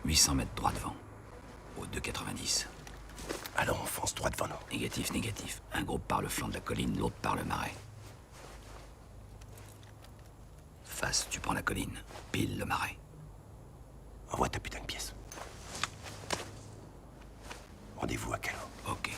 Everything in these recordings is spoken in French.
800 mètres droit devant. Au 2,90. Alors on fonce droit devant nous. Négatif, négatif. Un groupe par le flanc de la colline, l'autre par le marais. Face, tu prends la colline. Pile le marais. Envoie ta putain de pièce. Rendez-vous à Calo. Ok.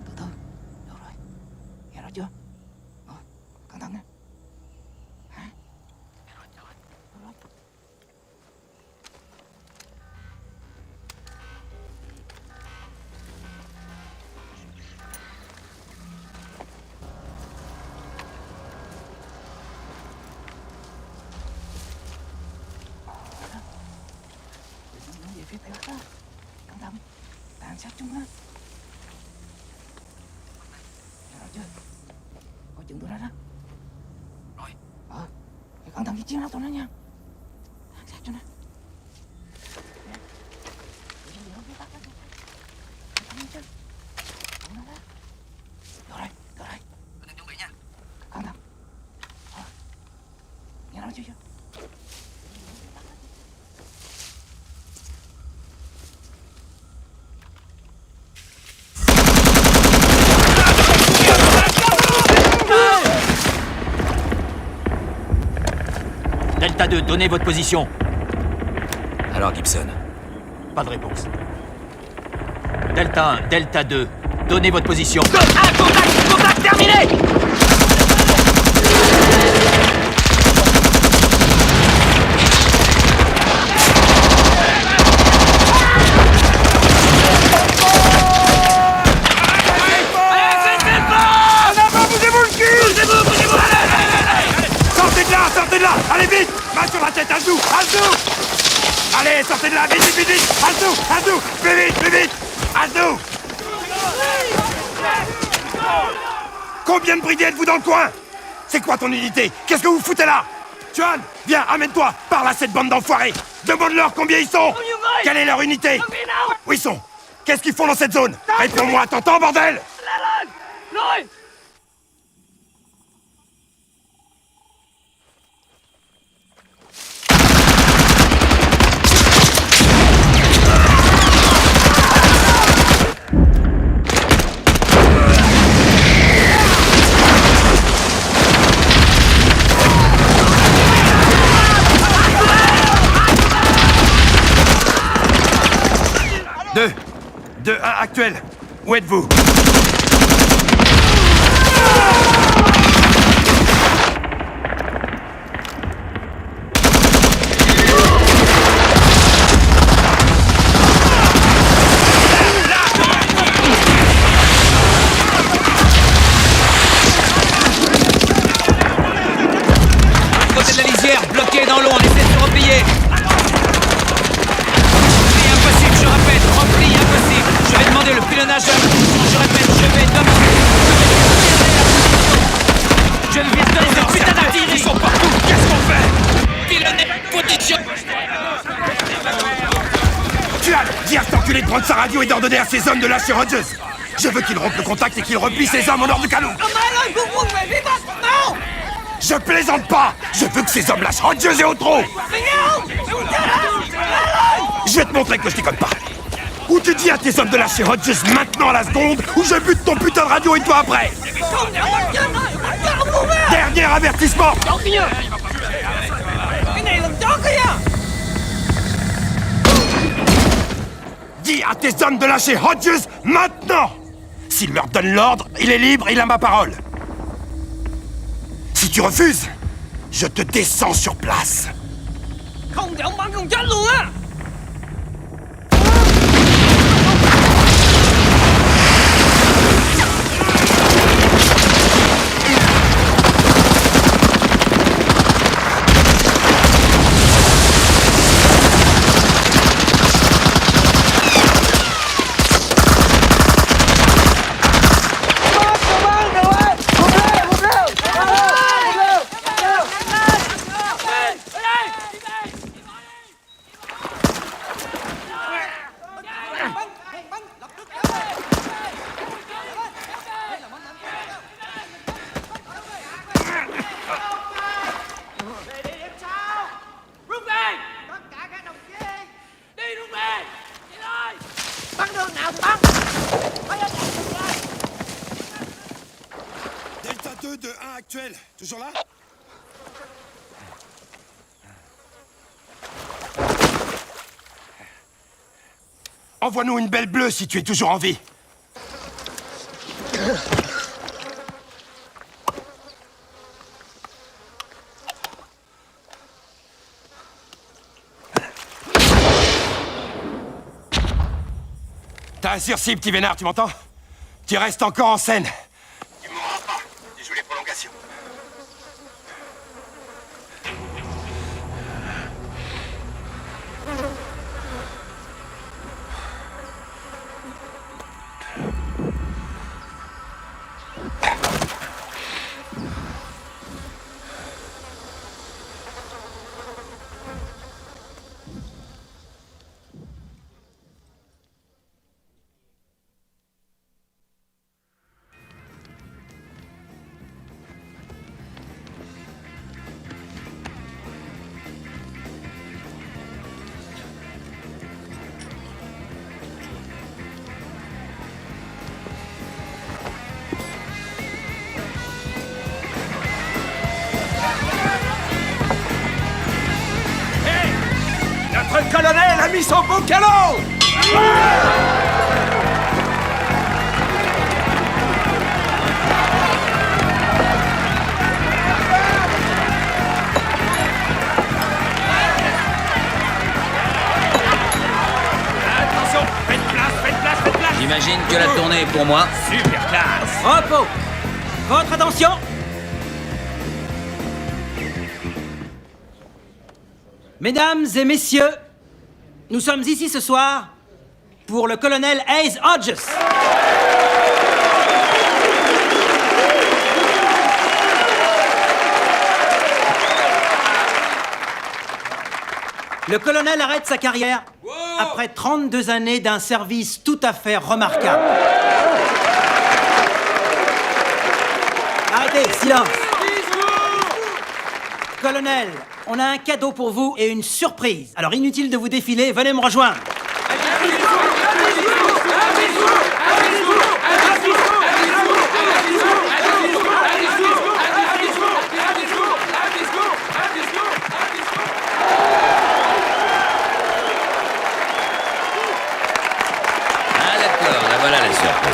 Từ từ, được rồi. Nghe rõ chưa? Cẩn thận nè. Hả? Được rồi. Nó về phía tây bắc đó. Cẩn thận. Tàn sát chúng nó. Nghe rõ chưa? Có chừng tụi nó đó. Rồi. Phải cẩn thận cái chiến đấu tụi nó nha. Tàn sát cho nó. Tụi nó về phía bắc đó. Cẩn thận chứ. Tụi nó đó. Được rồi. Chuẩn bị nha. Cẩn thận. Nghe rõ chưa? Delta 2, donnez votre position. Alors, Gibson. Pas de réponse. Delta 1, Delta 2, donnez votre position. Contact terminé! Sortez de là! Allez vite! Main sur la tête, à dessous! Allez, sortez de là! Vite! À dessous! Plus vite! À dessous! Combien de brigades êtes-vous dans le coin? C'est quoi ton unité? Qu'est-ce que vous foutez là? Juan, viens, amène-toi! Parle à cette bande d'enfoirés! Demande-leur combien ils sont! Quelle est leur unité? Où ils sont? Qu'est-ce qu'ils font dans cette zone? Réponds-moi, t'entends, bordel? Deux, un actuel. Où êtes-vous? Côté de la lisière, bloqué dans l'eau, on essaie de se replier. Impossible, je répète, repli impossible. Je vais demander le pilonnage à la position, je répète, je vais demander... Je ne vais te donner cette putain d'artillerie. Ils sont partout, qu'est-ce qu'on fait? Pilonner, position. Juan, dis à cet enculé de prendre sa radio et d'ordonner à ses hommes de lâcher Rogers. Je veux qu'il rompe le contact et qu'il replie ses hommes en hors de Calo. Je plaisante pas! Je veux que ces hommes lâchent Hodges et Otro! Je vais te montrer que je déconne pas! Ou tu dis à tes hommes de lâcher Hodges maintenant à la seconde, ou je bute ton putain de radio et toi après! Dernier avertissement! Dis à tes hommes de lâcher Hodges maintenant! S'il leur donne l'ordre, il est libre, il a ma parole. Si tu refuses, je te descends sur place. Không thể ông bắn không chết luôn á. Delta 2 de 1 actuel, toujours là? Envoie-nous une belle bleue si tu es toujours en vie. T'as un sursis, petit vénard, tu m'entends? Tu restes encore en scène. Tu mourras pas. Tu joues les prolongations. Notre colonel a mis son beau calot. Attention, faites place. J'imagine que la tournée est pour moi. Super classe. Repos. Votre attention. Mesdames et messieurs, nous sommes ici ce soir pour le colonel Hayes Hodges. Le colonel arrête sa carrière après 32 années d'un service tout à fait remarquable. Arrêtez, silence. Colonel, on a un cadeau pour vous et une surprise. Alors inutile de vous défiler, venez me rejoindre. Ah d'accord, là voilà la surprise.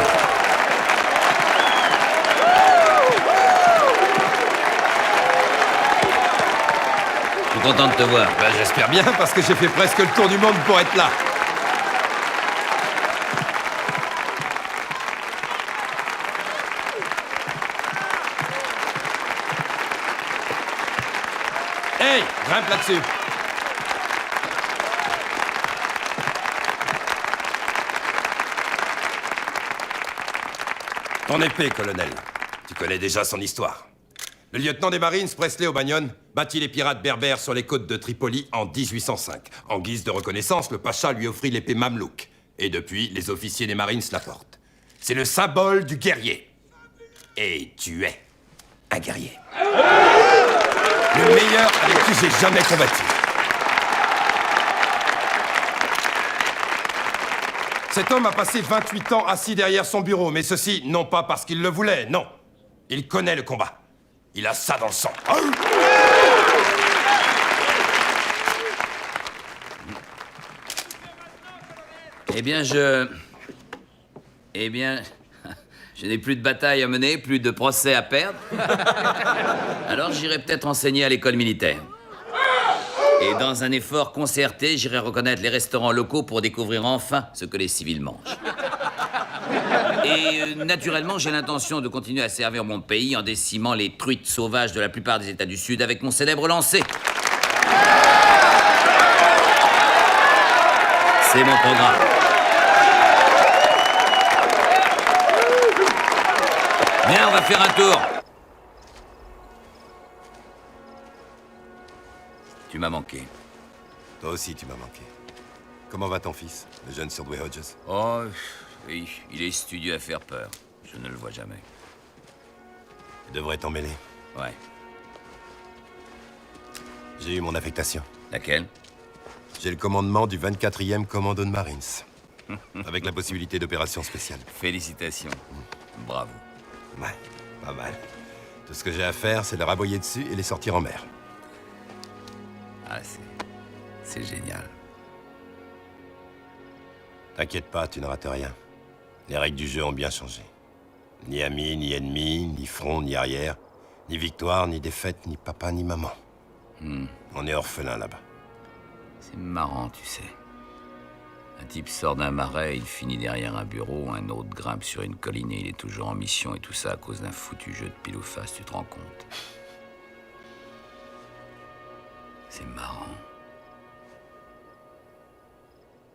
Je suis content de te voir. Bah, j'espère bien, parce que j'ai fait presque le tour du monde pour être là. Hey, grimpe là-dessus. Ton épée, colonel. Tu connais déjà son histoire. Le lieutenant des Marines, Presley O'Banion, battit les pirates berbères sur les côtes de Tripoli en 1805. En guise de reconnaissance, le pacha lui offrit l'épée Mamelouk. Et depuis, les officiers des Marines la portent. C'est le symbole du guerrier. Et tu es un guerrier. Le meilleur avec qui j'ai jamais combattu. Cet homme a passé 28 ans assis derrière son bureau, mais ceci, non pas parce qu'il le voulait, non. Il connaît le combat. Il a ça dans le sang. Eh bien, je n'ai plus de bataille à mener, plus de procès à perdre. Alors j'irai peut-être enseigner à l'école militaire. Et dans un effort concerté, j'irai reconnaître les restaurants locaux pour découvrir enfin ce que les civils mangent. Et naturellement, j'ai l'intention de continuer à servir mon pays en décimant les truites sauvages de la plupart des États du Sud avec mon célèbre lancer. C'est mon programme. Viens, on va faire un tour. Tu m'as manqué. Toi aussi, tu m'as manqué. Comment va ton fils, le jeune Surdway Hodges? Oh, oui, il est studieux à faire peur. Je ne le vois jamais. Tu devrais t'en mêler. Ouais. J'ai eu mon affectation. Laquelle? J'ai le commandement du 24e commando de Marines. Avec la possibilité d'opérations spéciales. Félicitations. Bravo. Ouais, pas mal. Tout ce que j'ai à faire, c'est leur aboyer dessus et les sortir en mer. Ah, c'est génial. T'inquiète pas, tu ne rates rien. Les règles du jeu ont bien changé. Ni amis, ni ennemis, ni front, ni arrière. Ni victoire, ni défaite, ni papa, ni maman. On est orphelin là-bas. C'est marrant, tu sais. Un type sort d'un marais, il finit derrière un bureau, un autre grimpe sur une colline et il est toujours en mission, et tout ça à cause d'un foutu jeu de pile ou face, tu te rends compte? C'est marrant.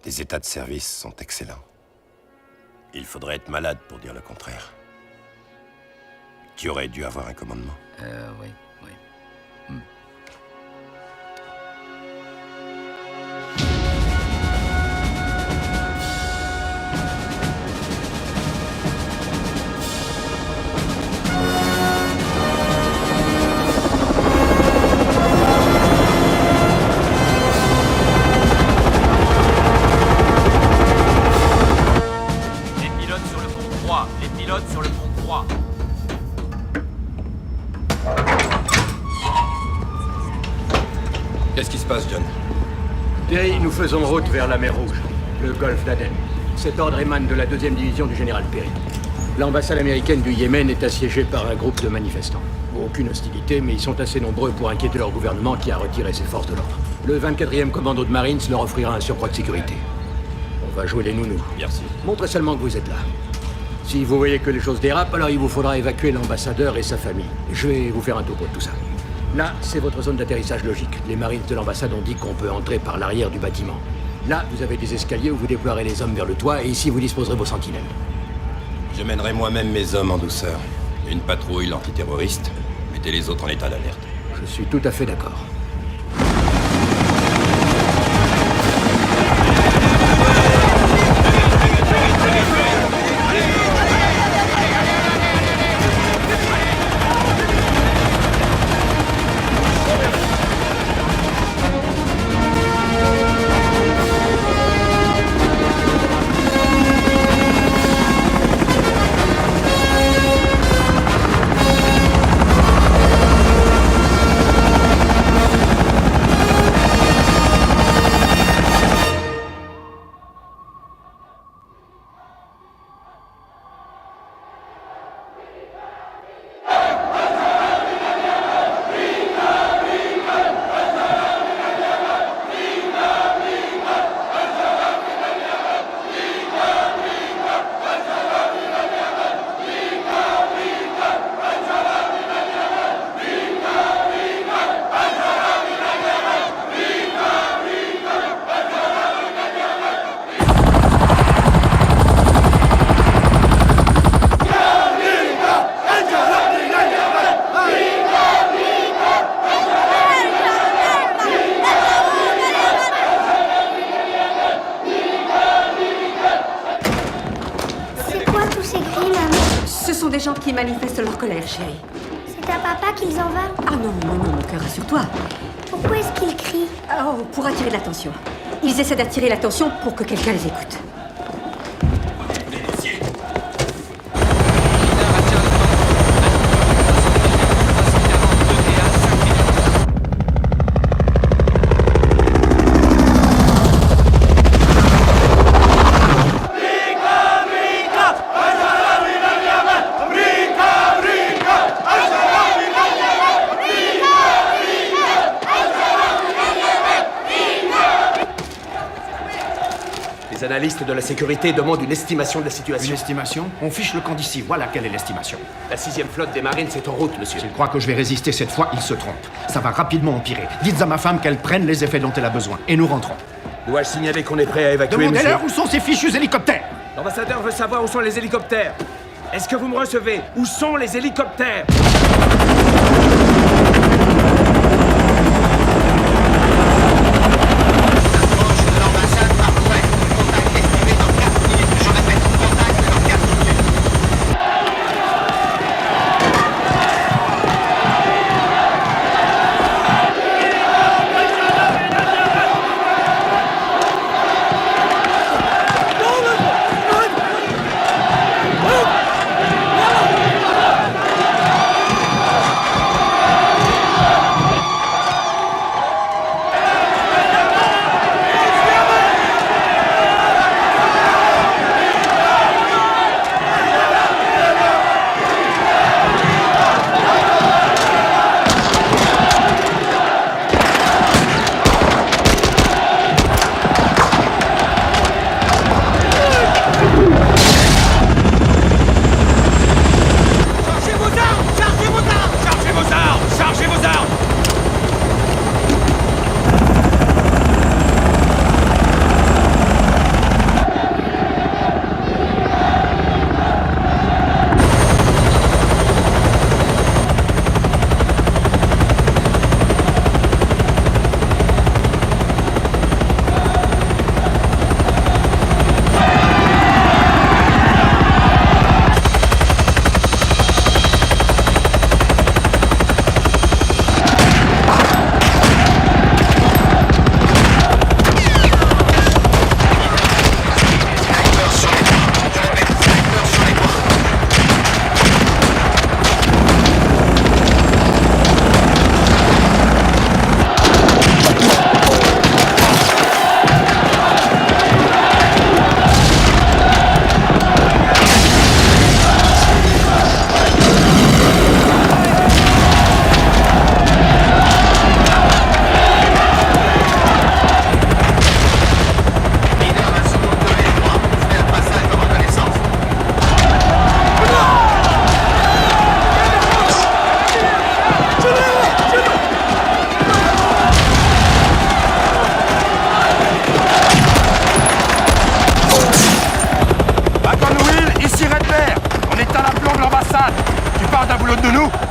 Les états de service sont excellents. Il faudrait être malade pour dire le contraire. Tu aurais dû avoir un commandement. Oui. Les pilotes sur le pont 3. Qu'est-ce qui se passe, John? Terry, nous faisons route vers la mer Rouge, le golfe d'Aden. Cet ordre émane de la 2e division du général Perry. L'ambassade américaine du Yémen est assiégée par un groupe de manifestants. Aucune hostilité, mais ils sont assez nombreux pour inquiéter leur gouvernement qui a retiré ses forces de l'ordre. Le 24e commando de Marines leur offrira un surcroît de sécurité. On va jouer les nounous. Merci. Montrez seulement que vous êtes là. Si vous voyez que les choses dérapent, alors il vous faudra évacuer l'ambassadeur et sa famille. Je vais vous faire un topo de tout ça. Là, c'est votre zone d'atterrissage logique. Les Marines de l'ambassade ont dit qu'on peut entrer par l'arrière du bâtiment. Là, vous avez des escaliers où vous déploierez les hommes vers le toit, et ici, vous disposerez vos sentinelles. Je mènerai moi-même mes hommes en douceur. Une patrouille l'antiterroriste. Mettez les autres en état d'alerte. Je suis tout à fait d'accord. Qui manifestent leur colère, chérie. C'est à papa qu'ils en veulent? Ah non, non, non, mon cœur, rassure-toi. Pourquoi est-ce qu'ils crient? Oh, pour attirer l'attention. Ils essaient d'attirer l'attention pour que quelqu'un les écoute. Les analystes de la sécurité demandent une estimation de la situation. Une estimation? On fiche le camp d'ici, voilà quelle est l'estimation. La 6e flotte des marines est en route, monsieur. S'il croit que je vais résister cette fois, il se trompe. Ça va rapidement empirer. Dites à ma femme qu'elle prenne les effets dont elle a besoin. Et nous rentrons. Dois-je signaler qu'on est prêt à évacuer, monsieur? Demandez-leur où sont ces fichus hélicoptères. L'ambassadeur veut savoir où sont les hélicoptères. Est-ce que vous me recevez? Où sont les hélicoptères?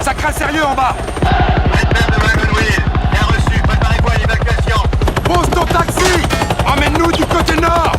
Ça craint sérieux en bas. Redman de Wagonville, bien reçu, préparez-vous à l'évacuation. Pose ton taxi. Emmène-nous du côté nord.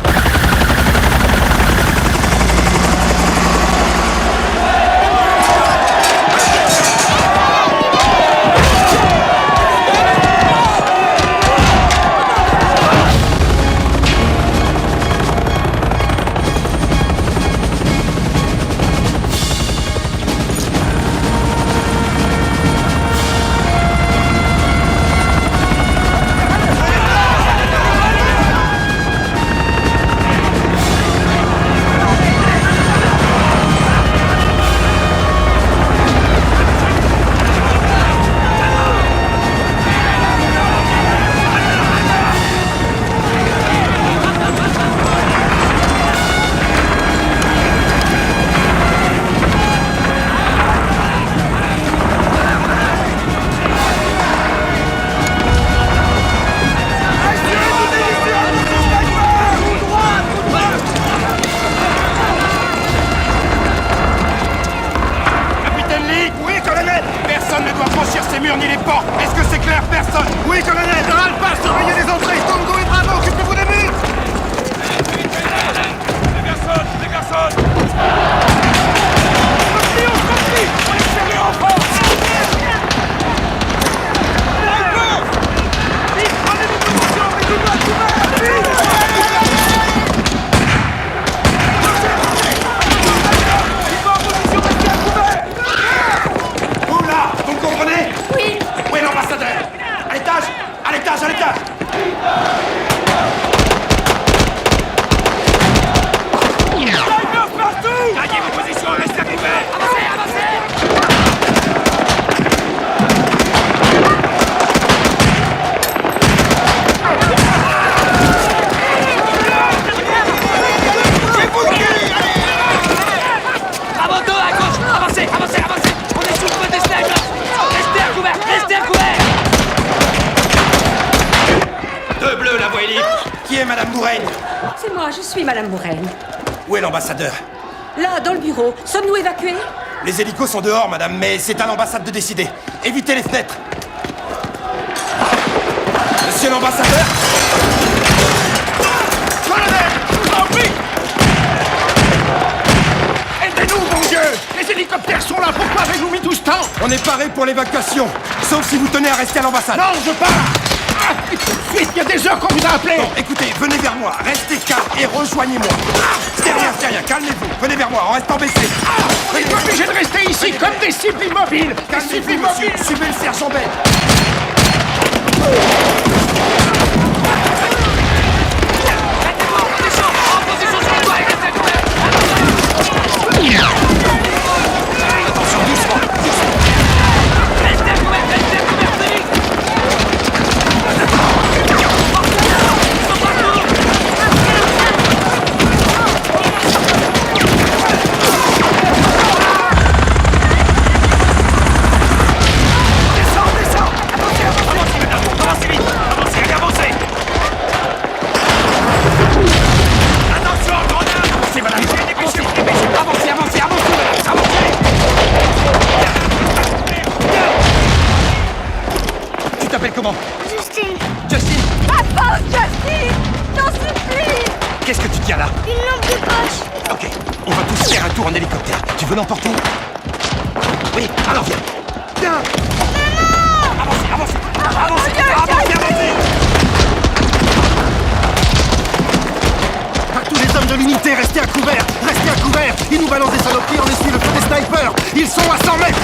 est Madame Mouraine? C'est moi, je suis Madame Mouraine. Où est l'ambassadeur? Là, dans le bureau. Sommes-nous évacués? Les hélicos sont dehors, madame, mais c'est à l'ambassade de décider. Évitez les fenêtres. Monsieur l'ambassadeur? Colonel, je vous en prie! Aidez-nous, mon Dieu! Les hélicoptères sont là, pourquoi avez-vous mis tout ce temps? On est paré pour l'évacuation, sauf si vous tenez à rester à l'ambassade. Non, je pars! Ah, tout de suite, il y a des heures qu'on vous a appelé! Bon, écoutez, venez vers moi, restez calme et rejoignez-moi. C'est rien, calmez-vous, venez vers moi, en restant baissé. On est obligés de rester ici comme des cibles immobiles! Des cibles Calmez-vous, monsieur, immobiles! suivez le sergent Bell. Comment? Justine. Justine? Papa, Justine! T'en supplie! Qu'est-ce que tu tiens là? Une lampe de poche. Ok, on va tous faire un tour en hélicoptère. Tu veux l'emporter? Oui, alors viens. Viens! Maman! Avancez! À tous les hommes de l'unité, restez à couvert! Restez à couvert! Ils nous balancent des saloperies, on essuie le feu des snipers! Ils sont à 100 mètres!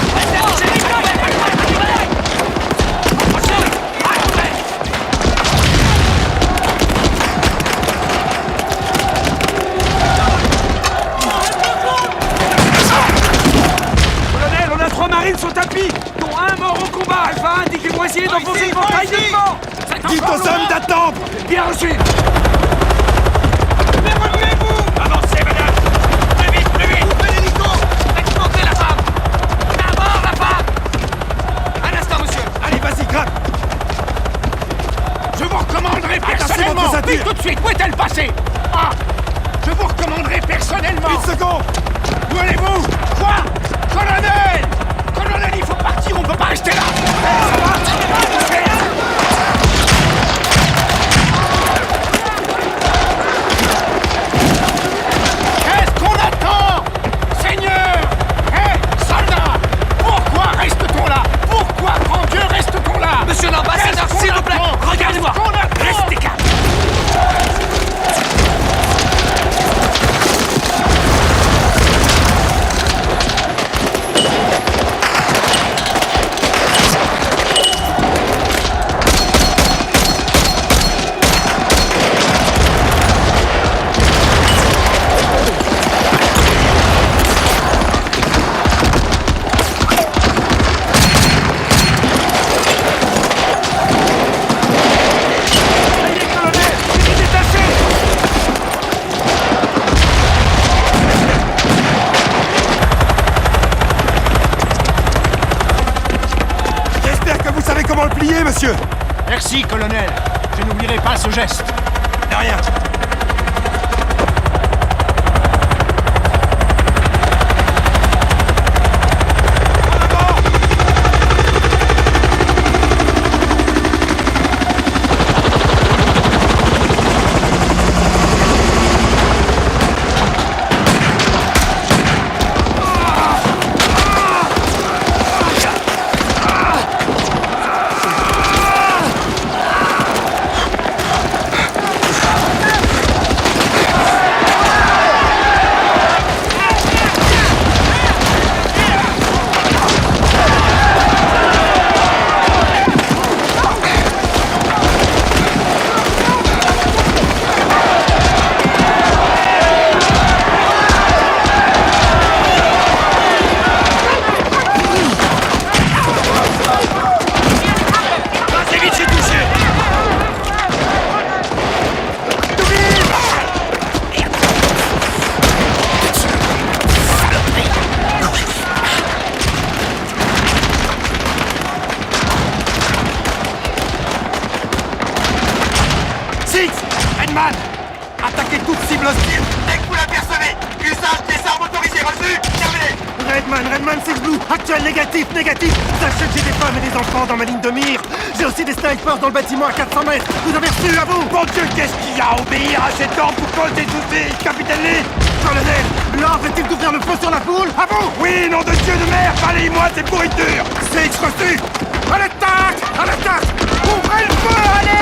Colonel, on a 3 marines sur tapis, dont un mort au combat. Alpha 1 dit qu'ils vont essayer d'enfoncer le portail devant. Dites aux hommes d'attendre! Bien reçu. Mais remuez-vous! Avancez, madame! Plus vite! Coupez l'hélico! Faites monter la femme! On a à bord, la femme! Un instant, monsieur! Allez, vas-y, gratte! Je vous recommanderai Attanchez personnellement. votre ceinture. Oui, tout de suite, où est-elle passée? Ah! Je vous recommanderai personnellement. Une seconde! Où allez-vous? Quoi? Colonel! Colonel, il faut partir, on peut pas rester là! Qu'est-ce qu'on attend? Seigneur! Hé, soldats! Pourquoi reste-t-on là? Pourquoi, grand Dieu, reste-t-on là? Monsieur l'ambassadeur, Qu'est-ce qu'on s'il vous plaît, attend? regardez-moi. Qu'est-ce qu'on attend? Restez calme. J'espère que vous savez comment le plier, monsieur! Merci, colonel. Je n'oublierai pas ce geste. De rien! Redman! Attaquez toute cible hostile dès que vous l'apercevez! Usage des armes autorisées, reçu! Terminé! Redman, c'est Blue! Actuel, négatif! Sachez que j'ai des femmes et des enfants dans ma ligne de mire! J'ai aussi des snipers dans le bâtiment à 400 mètres! Vous avez reçu, à vous! Mon Dieu, qu'est-ce qu'il y a à obéir à cet ordre pour cause des soucis, capitaine Lee? Colonel, l'ordre est-il d'ouvrir le feu sur la foule? À vous! Oui, nom de Dieu de mer, balayez-moi ces pourritures! C'est reçu! À l'attaque! À l'attaque! Ouvrez le feu, allez!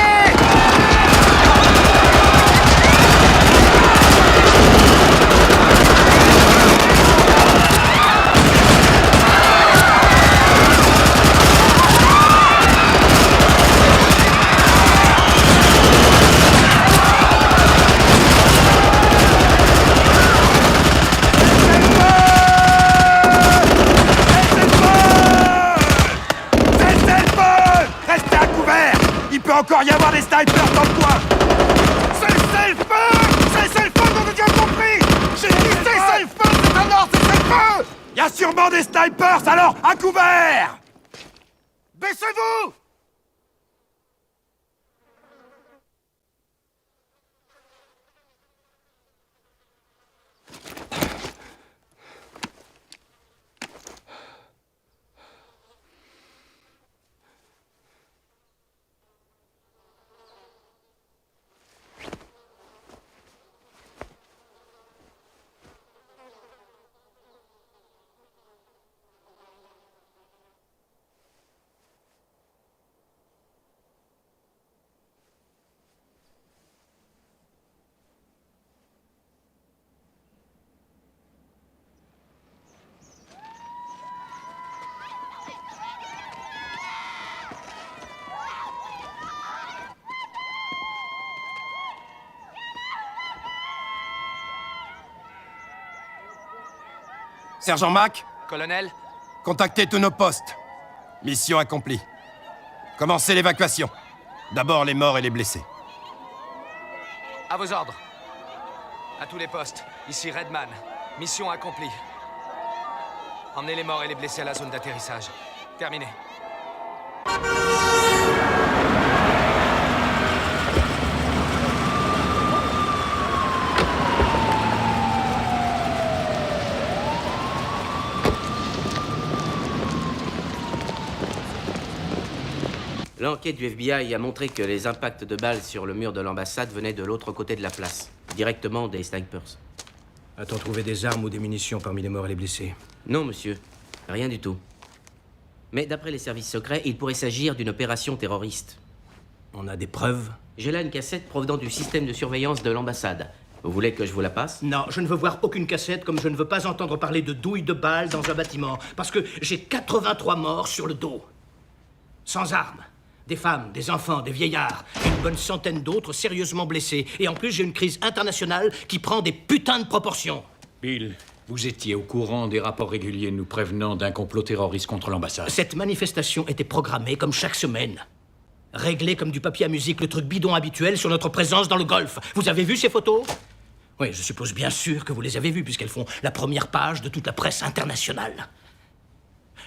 Encore y avoir des snipers dans le coin! Cessez le feu! Cessez le feu, on a bien compris! J'ai dit cessez le feu, c'est un ordre, cessez le feu! Y a sûrement des snipers, alors à couvert! Baissez-vous! Sergent Mac, Colonel, contactez tous nos postes. Mission accomplie. Commencez l'évacuation. D'abord les morts et les blessés. à vos ordres. À tous les postes, ici Redman. Mission accomplie. Emmenez les morts et les blessés à la zone d'atterrissage. Terminé. L'enquête du FBI a montré que les impacts de balles sur le mur de l'ambassade venaient de l'autre côté de la place, directement des snipers. A-t-on trouvé des armes ou des munitions parmi les morts et les blessés? Non, monsieur. Rien du tout. Mais d'après les services secrets, il pourrait s'agir d'une opération terroriste. On a des preuves? J'ai là une cassette provenant du système de surveillance de l'ambassade. Vous voulez que je vous la passe? Non, je ne veux voir aucune cassette, comme je ne veux pas entendre parler de douilles de balles dans un bâtiment, parce que j'ai 83 morts sur le dos. Sans armes. Des femmes, des enfants, des vieillards, et une bonne centaine d'autres sérieusement blessés. Et en plus, j'ai une crise internationale qui prend des putains de proportions. Bill, vous étiez au courant des rapports réguliers nous prévenant d'un complot terroriste contre l'ambassade. Cette manifestation était programmée comme chaque semaine. Réglée comme du papier à musique, le truc bidon habituel sur notre présence dans le Golfe. Vous avez vu ces photos? Oui, je suppose bien sûr que vous les avez vues, puisqu'elles font la première page de toute la presse internationale.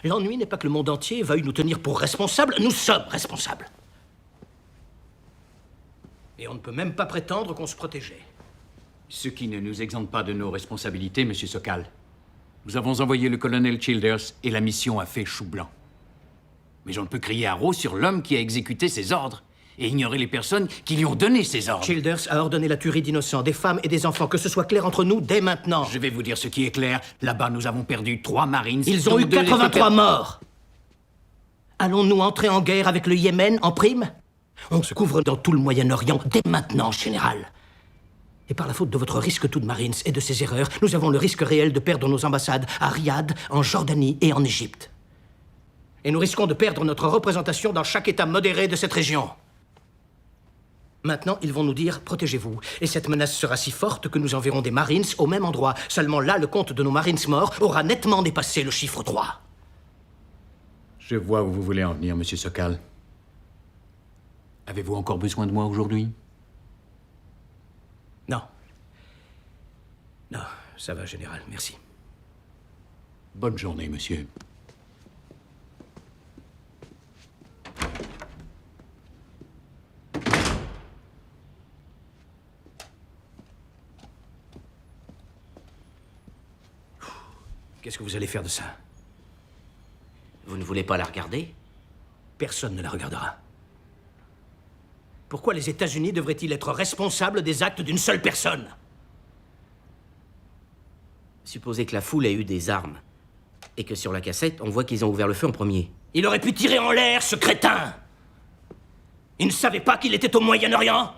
L'ennui n'est pas que le monde entier veuille nous tenir pour responsables, nous sommes responsables. Et on ne peut même pas prétendre qu'on se protégeait. Ce qui ne nous exempte pas de nos responsabilités, Monsieur Sokal. Nous avons envoyé le colonel Childers et la mission a fait chou blanc. Mais on ne peut crier haro sur l'homme qui a exécuté ses ordres et ignorer les personnes qui lui ont donné ces ordres. Childers a ordonné la tuerie d'innocents, des femmes et des enfants, que ce soit clair entre nous dès maintenant. Je vais vous dire ce qui est clair. Là-bas, nous avons perdu 3 Marines. Ils ont eu 83 morts. Allons-nous entrer en guerre avec le Yémen en prime? On se couvre dans tout le Moyen-Orient dès maintenant, général. Et par la faute de votre risque tout de Marines et de ses erreurs, nous avons le risque réel de perdre nos ambassades à Riyad, en Jordanie et en Égypte. Et nous risquons de perdre notre représentation dans chaque État modéré de cette région. Maintenant, ils vont nous dire « protégez-vous ». Et cette menace sera si forte que nous enverrons des Marines au même endroit. Seulement là, le compte de nos Marines morts aura nettement dépassé le chiffre 3. Je vois où vous voulez en venir, Monsieur Sokal. Avez-vous encore besoin de moi aujourd'hui? Non. Non, ça va, général, merci. Bonne journée, monsieur. Qu'est-ce que vous allez faire de ça? Vous ne voulez pas la regarder? Personne ne la regardera. Pourquoi les États-Unis devraient-ils être responsables des actes d'une seule personne? Supposez que la foule ait eu des armes. Et que sur la cassette, on voit qu'ils ont ouvert le feu en premier. Il aurait pu tirer en l'air, ce crétin! Il ne savait pas qu'il était au Moyen-Orient?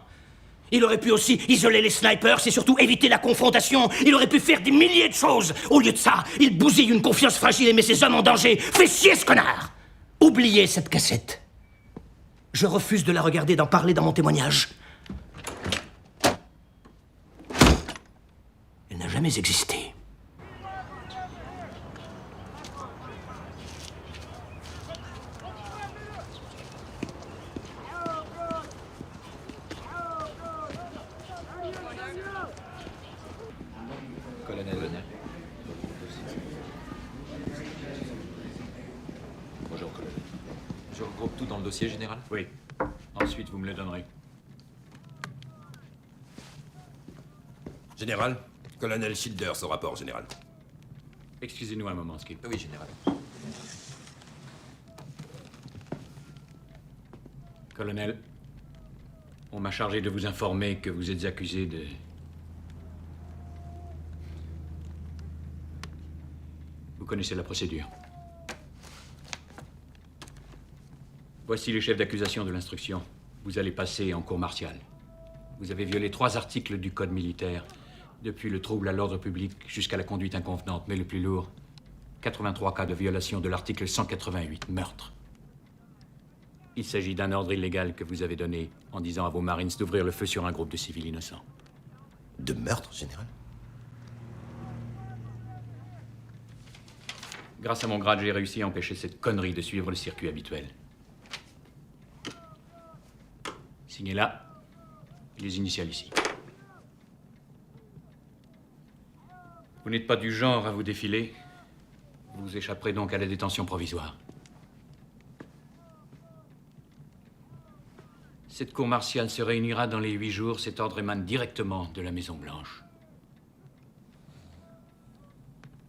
Il aurait pu aussi isoler les snipers et surtout éviter la confrontation. Il aurait pu faire des milliers de choses. Au lieu de ça, il bousille une confiance fragile et met ses hommes en danger. Fais chier, ce connard! Oubliez cette cassette. Je refuse de la regarder, d'en parler dans mon témoignage. Elle n'a jamais existé. Colonel. Bonjour, colonel. Je regroupe tout dans le dossier, général? Oui. Ensuite, vous me le donnerez. Général, colonel Childers au rapport, général. Excusez-nous un moment, Skip. Oui, général. Colonel, on m'a chargé de vous informer que vous êtes accusé de... Vous connaissez la procédure. Voici les chefs d'accusation de l'instruction. Vous allez passer en cour martiale. Vous avez violé 3 articles du Code militaire, depuis le trouble à l'ordre public jusqu'à la conduite inconvenante, mais le plus lourd, 83 cas de violation de l'article 188, meurtre. Il s'agit d'un ordre illégal que vous avez donné en disant à vos Marines d'ouvrir le feu sur un groupe de civils innocents. De meurtre, général? Grâce à mon grade, j'ai réussi à empêcher cette connerie de suivre le circuit habituel. Signez là, et les initiales ici. Vous n'êtes pas du genre à vous défiler. Vous échapperez donc à la détention provisoire. Cette cour martiale se réunira dans les 8 jours. Cet ordre émane directement de la Maison-Blanche.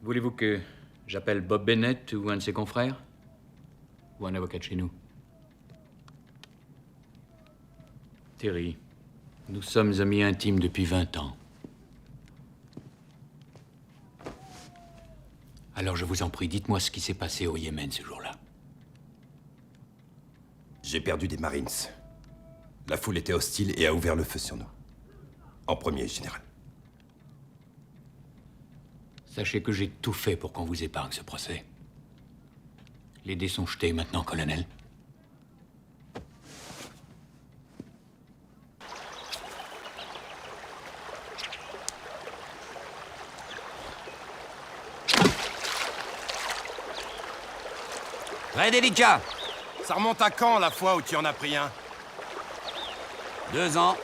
Voulez-vous que j'appelle Bob Bennett ou un de ses confrères? Ou un avocat de chez nous? Terry, nous sommes amis intimes depuis 20 ans. Alors je vous en prie, dites-moi ce qui s'est passé au Yémen ce jour-là. J'ai perdu des Marines. La foule était hostile et a ouvert le feu sur nous. En premier, général. Sachez que j'ai tout fait pour qu'on vous épargne ce procès. Les dés sont jetés maintenant, colonel. Très délicat. Ça remonte à quand, la fois où tu en as pris un? 2 ans.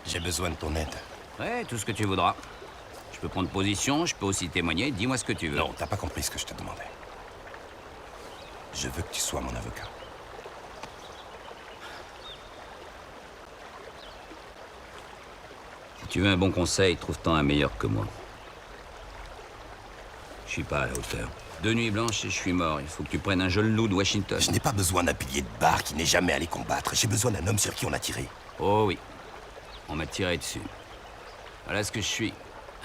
J'ai besoin de ton aide. Ouais, tout ce que tu voudras. Je peux prendre position, je peux aussi témoigner. Dis-moi ce que tu veux. Non, t'as pas compris ce que je te demandais. Je veux que tu sois mon avocat. Si tu veux un bon conseil, trouve-t'en un meilleur que moi. Je suis pas à la hauteur. 2 nuits blanches et je suis mort. Il faut que tu prennes un genou de Washington. Je n'ai pas besoin d'un pilier de bar qui n'est jamais allé combattre. J'ai besoin d'un homme sur qui on a tiré. Oh oui. On m'a tiré dessus. Voilà ce que je suis.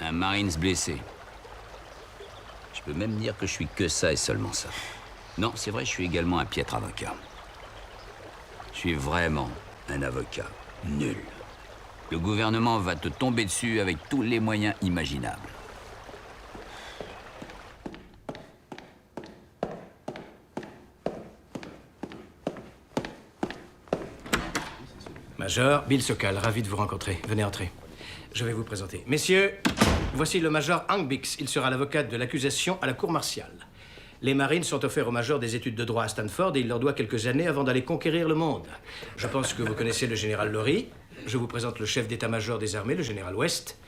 Un Marines blessé. Je peux même dire que je suis que ça et seulement ça. Non, c'est vrai, je suis également un piètre avocat. Je suis vraiment un avocat nul. Le gouvernement va te tomber dessus avec tous les moyens imaginables. Major, Bill Sokal, ravi de vous rencontrer. Venez entrer. Je vais vous présenter. Messieurs, voici le major Hank Bix. Il sera l'avocat de l'accusation à la cour martiale. Les Marines sont offerts au major des études de droit à Stanford et il leur doit quelques années avant d'aller conquérir le monde. Je pense que vous connaissez le général Laurie. Je vous présente le chef d'état-major des armées, le général West.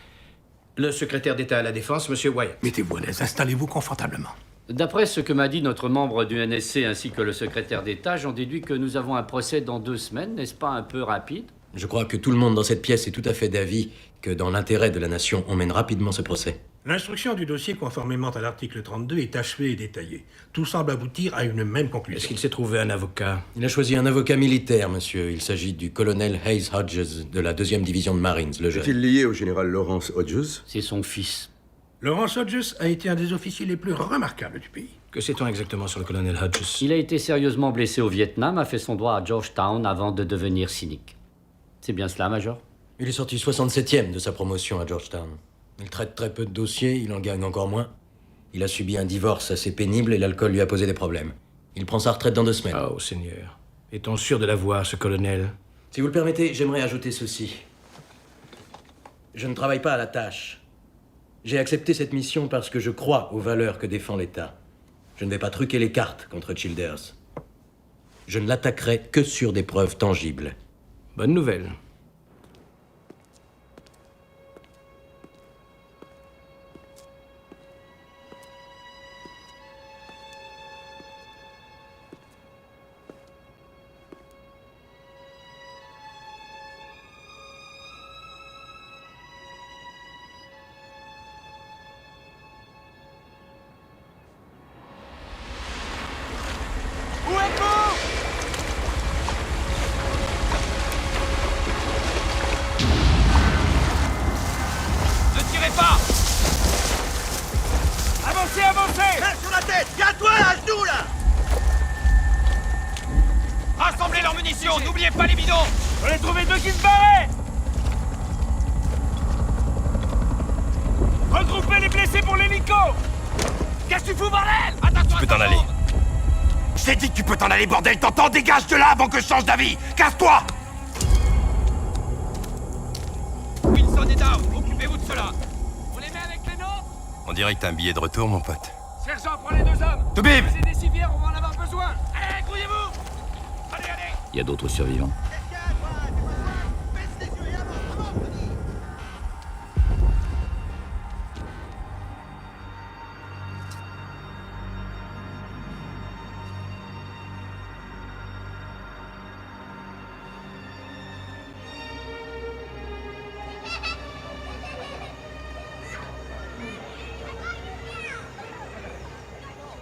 Le secrétaire d'État à la Défense, monsieur Wyatt. Mettez-vous à l'aise, installez-vous confortablement. D'après ce que m'a dit notre membre du NSC ainsi que le secrétaire d'État, j'en déduis que nous avons un procès dans 2 semaines, n'est-ce pas un peu rapide? Je crois que tout le monde dans cette pièce est tout à fait d'avis que dans l'intérêt de la nation, on mène rapidement ce procès. L'instruction du dossier, conformément à l'article 32, est achevée et détaillée. Tout semble aboutir à une même conclusion. Est-ce qu'il s'est trouvé un avocat? Il a choisi un avocat militaire, monsieur. Il s'agit du colonel Hayes Hodges de la 2e division de Marines, le jeune. Est-il lié au général Lawrence Hodges? C'est son fils. Lawrence Hodges a été un des officiers les plus remarquables du pays. Que sait-on exactement sur le colonel Hodges? Il a été sérieusement blessé au Vietnam, a fait son droit à Georgetown avant de devenir cynique. C'est bien cela, Major? Il est sorti 67e de sa promotion à Georgetown. Il traite très peu de dossiers, il en gagne encore moins. Il a subi un divorce assez pénible et l'alcool lui a posé des problèmes. Il prend sa retraite dans 2 semaines. Oh, Seigneur. Est-on sûr de l'avoir, ce colonel? Si vous le permettez, j'aimerais ajouter ceci. Je ne travaille pas à la tâche. J'ai accepté cette mission parce que je crois aux valeurs que défend l'État. Je ne vais pas truquer les cartes contre Childers. Je ne l'attaquerai que sur des preuves tangibles. Bonne nouvelle. Où êtes-vous? Ne tirez pas! Avancez, avancez! Main sur la tête! Viens-toi, à genoux, là! Rassemblez leurs munitions, n'oubliez pas les bidons! J'en ai trouvé 2 qui se barraient! Regroupez les blessés pour l'hélico! Qu'est-ce que tu fous, bordel? Attention, Tu peux t'en aller. Je t'ai dit que tu peux t'en aller, bordel, t'entends? Dégage de là avant que je change d'avis! Casse-toi! Wilson est down, occupez-vous de cela. On les met avec les nôtres? On dirait que t'as un billet de retour, mon pote. Sergent, prends les 2 hommes! Toubib! C'est des civières, on va en avoir besoin! Allez, grouillez-vous! Allez, allez! Il y a d'autres survivants.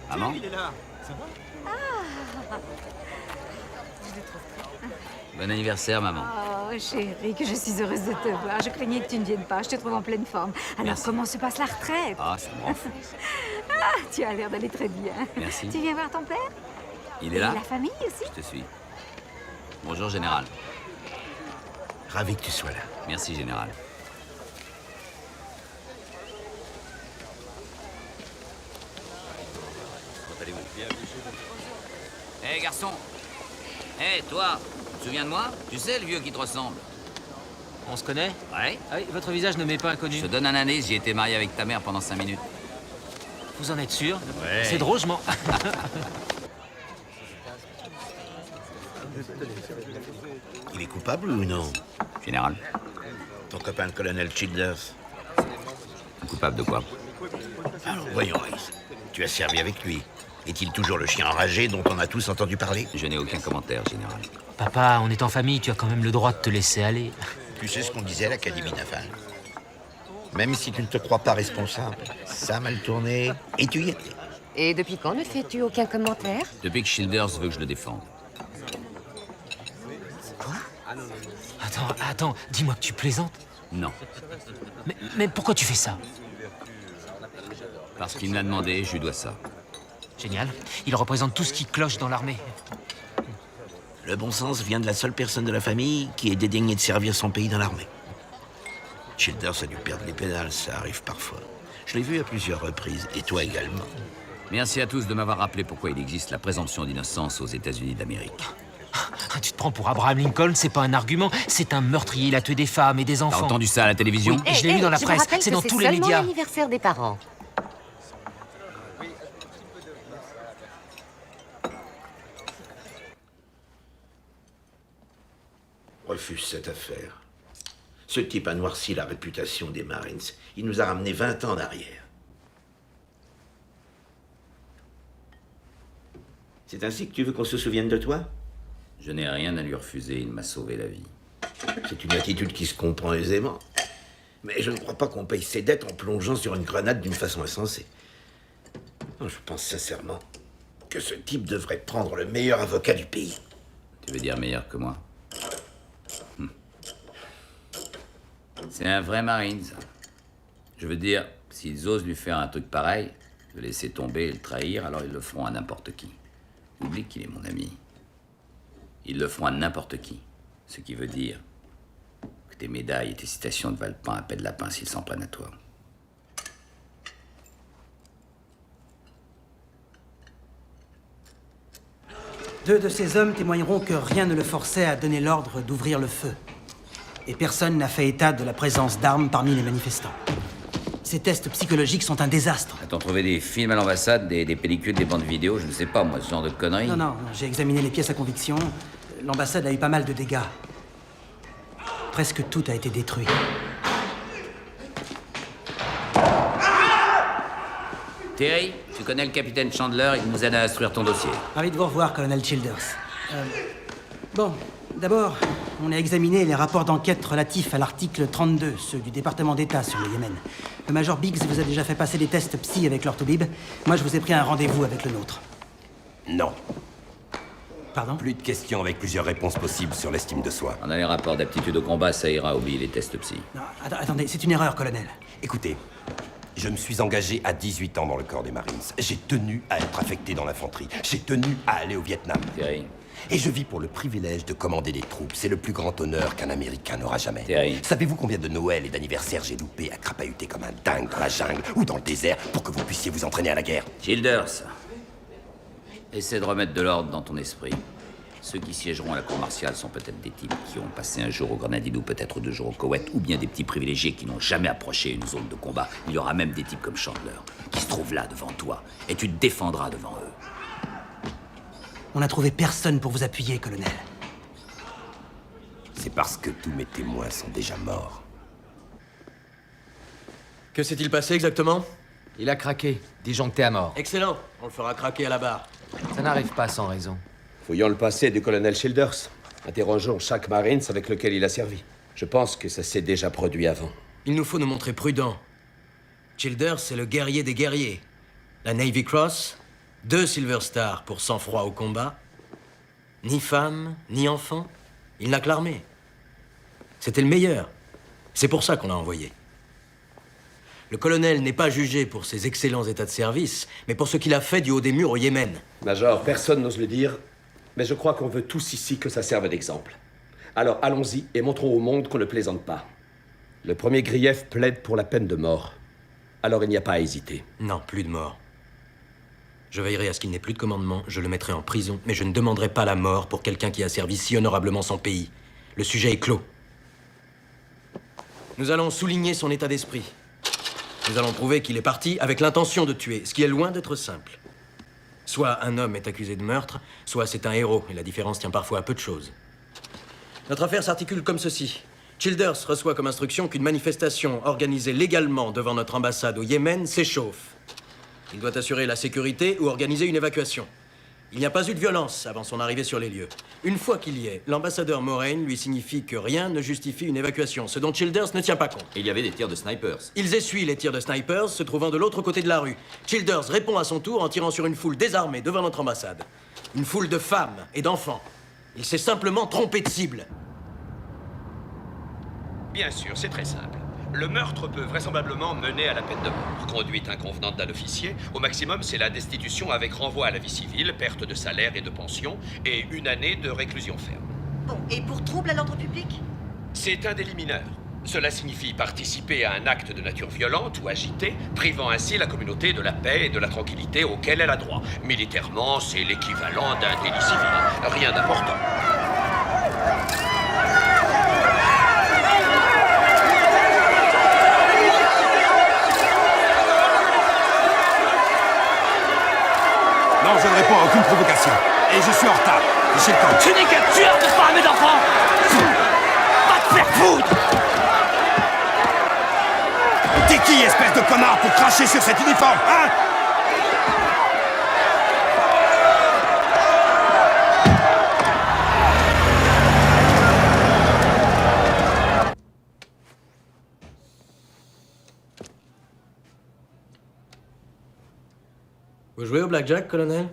Maman? Il est là! Ça va? Bon anniversaire, maman. Oh, chérie, que je suis heureuse de te voir. Je craignais que tu ne viennes pas. Je te trouve en pleine forme. Alors, Merci. comment se passe la retraite? Ah, ça me rend fou. Ah, tu as l'air d'aller très bien. Merci. Tu viens voir ton père? Il est là? Et la famille aussi? Je te suis. Bonjour, Général. Ravi que tu sois là. Merci, Général. Comment allez-vous? Hé, garçon! Hé, toi! Tu te souviens de moi? Tu sais, le vieux qui te ressemble? On se connaît? Ouais. Ah oui, votre visage ne m'est pas inconnu. Je te donne un indice, j'ai été marié avec ta mère pendant 5 minutes. Vous en êtes sûr? Ouais. C'est drôle, je m'en... Il est coupable ou non? Général. Ton copain le colonel Childers. Coupable de quoi? Alors, voyons, Reese. Tu as servi avec lui. Est-il toujours le chien enragé dont on a tous entendu parler? Je n'ai aucun commentaire, Général. Papa, on est en famille, tu as quand même le droit de te laisser aller. Tu sais ce qu'on disait à l'Académie navale. Même si tu ne te crois pas responsable, ça a mal tourné et tu y étais. Et depuis quand ne fais-tu aucun commentaire? Depuis que Childers veut que je le défende. Attends, dis-moi que tu plaisantes. Non. Mais pourquoi tu fais ça? Parce qu'il me l'a demandé, je lui dois ça. Génial. Il représente tout ce qui cloche dans l'armée. Le bon sens vient de la seule personne de la famille qui est dédaignée de servir son pays dans l'armée. Childers a dû perdre les pédales, ça arrive parfois. Je l'ai vu à plusieurs reprises, et toi également. Merci à tous de m'avoir rappelé pourquoi il existe la présomption d'innocence aux États-Unis d'Amérique. Ah, tu te prends pour Abraham Lincoln, c'est pas un argument, c'est un meurtrier, il a tué des femmes et des enfants. T'as entendu ça à la télévision? Oui, je l'ai lu dans la presse, c'est dans tous les médias. C'est seulement l'anniversaire des parents. Refuse cette affaire. Ce type a noirci la réputation des Marines. Il nous a ramenés 20 ans en arrière. C'est ainsi que tu veux qu'on se souvienne de toi? Je n'ai rien à lui refuser, il m'a sauvé la vie. C'est une attitude qui se comprend aisément. Mais je ne crois pas qu'on paye ses dettes en plongeant sur une grenade d'une façon insensée. Non, je pense sincèrement que ce type devrait prendre le meilleur avocat du pays. Tu veux dire meilleur que moi? C'est un vrai marine, ça. Je veux dire, s'ils osent lui faire un truc pareil, le laisser tomber et le trahir, alors ils le feront à n'importe qui. Oublie qu'il est mon ami. Ils le feront à n'importe qui. Ce qui veut dire que tes médailles et tes citations ne valent pas un pet de lapin s'ils s'en prennent à toi. Deux de ces hommes témoigneront que rien ne le forçait à donner l'ordre d'ouvrir le feu. Et personne n'a fait état de la présence d'armes parmi les manifestants. Ces tests psychologiques sont un désastre. A-t-on trouvé des films à l'ambassade, des pellicules, des bandes vidéo? Je ne sais pas, moi, ce genre de conneries. Non, j'ai examiné les pièces à conviction. L'ambassade a eu pas mal de dégâts. Presque tout a été détruit. Terry, tu connais le capitaine Chandler, il nous aide à instruire ton dossier. Ravi de vous revoir, colonel Childers. Bon, d'abord, on a examiné les rapports d'enquête relatifs à l'article 32, ceux du département d'État sur le Yémen. Le major Biggs vous a déjà fait passer des tests psy avec l'orthobib. Moi, je vous ai pris un rendez-vous avec le nôtre. Non. Pardon? Plus de questions avec plusieurs réponses possibles sur l'estime de soi. On a les rapports d'aptitude au combat, ça ira, oublier les tests psy. Non, attendez, c'est une erreur, colonel. Écoutez, je me suis engagé à 18 ans dans le corps des Marines. J'ai tenu à être affecté dans l'infanterie. J'ai tenu à aller au Vietnam. Terry. Et je vis pour le privilège de commander des troupes. C'est le plus grand honneur qu'un Américain n'aura jamais. Terry. Savez-vous combien de Noël et d'anniversaires j'ai loupé à crapahuter comme un dingue dans la jungle ou dans le désert pour que vous puissiez vous entraîner à la guerre? Childers, essaie de remettre de l'ordre dans ton esprit. Ceux qui siégeront à la cour martiale sont peut-être des types qui ont passé un jour au Grenadines ou peut-être 2 jours au Koweït, ou bien des petits privilégiés qui n'ont jamais approché une zone de combat. Il y aura même des types comme Chandler qui se trouvent là devant toi, et tu te défendras devant eux. On n'a trouvé personne pour vous appuyer, colonel. C'est parce que tous mes témoins sont déjà morts. Que s'est-il passé exactement? Il a craqué, disjoncté à mort. Excellent, on le fera craquer à la barre. Ça n'arrive pas sans raison. Fouillons le passé du colonel Childers. Interrogeons chaque Marines avec lequel il a servi. Je pense que ça s'est déjà produit avant. Il nous faut nous montrer prudents. Childers, c'est le guerrier des guerriers. La Navy Cross, 2 Silver Stars pour sang-froid au combat. Ni femme, ni enfant. Il n'a que l'armée. C'était le meilleur. C'est pour ça qu'on l'a envoyé. Le colonel n'est pas jugé pour ses excellents états de service, mais pour ce qu'il a fait du haut des murs au Yémen. Major, personne n'ose le dire, mais je crois qu'on veut tous ici que ça serve d'exemple. Alors allons-y et montrons au monde qu'on ne plaisante pas. Le premier grief plaide pour la peine de mort. Alors il n'y a pas à hésiter. Non, plus de mort. Je veillerai à ce qu'il n'ait plus de commandement, je le mettrai en prison, mais je ne demanderai pas la mort pour quelqu'un qui a servi si honorablement son pays. Le sujet est clos. Nous allons souligner son état d'esprit. Nous allons prouver qu'il est parti avec l'intention de tuer, ce qui est loin d'être simple. Soit un homme est accusé de meurtre, soit c'est un héros, et la différence tient parfois à peu de choses. Notre affaire s'articule comme ceci. Childers reçoit comme instruction qu'une manifestation organisée légalement devant notre ambassade au Yémen s'échauffe. Il doit assurer la sécurité ou organiser une évacuation. Il n'y a pas eu de violence avant son arrivée sur les lieux. Une fois qu'il y est, l'ambassadeur Moraine lui signifie que rien ne justifie une évacuation, ce dont Childers ne tient pas compte. Et il y avait des tirs de snipers. Ils essuient les tirs de snipers se trouvant de l'autre côté de la rue. Childers répond à son tour en tirant sur une foule désarmée devant notre ambassade. Une foule de femmes et d'enfants. Il s'est simplement trompé de cible. Bien sûr, c'est très simple. Le meurtre peut vraisemblablement mener à la peine de mort. Conduite inconvenante d'un officier, au maximum c'est la destitution avec renvoi à la vie civile, perte de salaire et de pension, et 1 année de réclusion ferme. Bon, et pour trouble à l'ordre public? C'est un délit mineur. Cela signifie participer à un acte de nature violente ou agité, privant ainsi la communauté de la paix et de la tranquillité auquel elle a droit. Militairement, c'est l'équivalent d'un délit civil. Rien d'important. Non, je ne réponds à aucune provocation. Et je suis en retard. J'ai le temps. Tu n'es qu'un tueur de femmes et d'enfants. Va te faire foutre. T'es qui, espèce de connard, pour cracher sur cet uniforme, hein? Vous jouez au blackjack, colonel?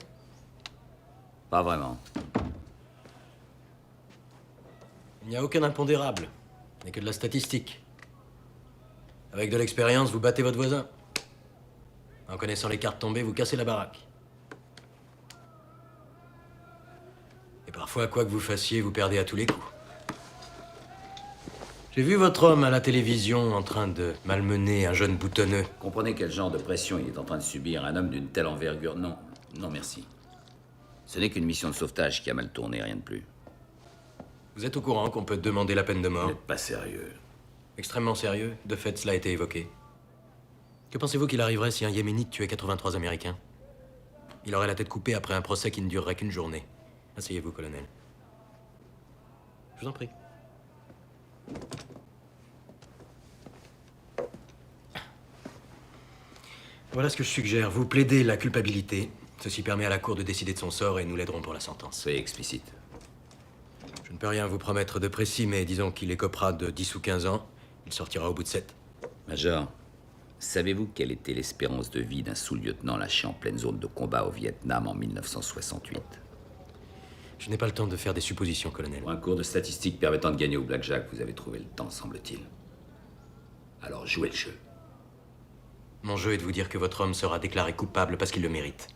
Pas vraiment. Il n'y a aucun impondérable. Il n'y a que de la statistique. Avec de l'expérience, vous battez votre voisin. En connaissant les cartes tombées, vous cassez la baraque. Et parfois, quoi que vous fassiez, vous perdez à tous les coups. J'ai vu votre homme à la télévision en train de malmener un jeune boutonneux. Comprenez quel genre de pression il est en train de subir, un homme d'une telle envergure. Non, non merci. Ce n'est qu'une mission de sauvetage qui a mal tourné, rien de plus. Vous êtes au courant qu'on peut demander la peine de mort? Vous n'êtes pas sérieux. Extrêmement sérieux. De fait, cela a été évoqué. Que pensez-vous qu'il arriverait si un Yéménite tuait 83 Américains? Il aurait la tête coupée après un procès qui ne durerait qu'une journée. Asseyez-vous, colonel. Je vous en prie. Voilà ce que je suggère. Vous plaidez la culpabilité. Ceci permet à la Cour de décider de son sort et nous l'aiderons pour la sentence. Soyez explicite. Je ne peux rien vous promettre de précis, mais disons qu'il écopera de 10 ou 15 ans. Il sortira au bout de 7. Major, savez-vous quelle était l'espérance de vie d'un sous-lieutenant lâché en pleine zone de combat au Vietnam en 1968? Je n'ai pas le temps de faire des suppositions, colonel. Pour un cours de statistiques permettant de gagner au blackjack, vous avez trouvé le temps, semble-t-il. Alors jouez le jeu. Mon jeu est de vous dire que votre homme sera déclaré coupable parce qu'il le mérite.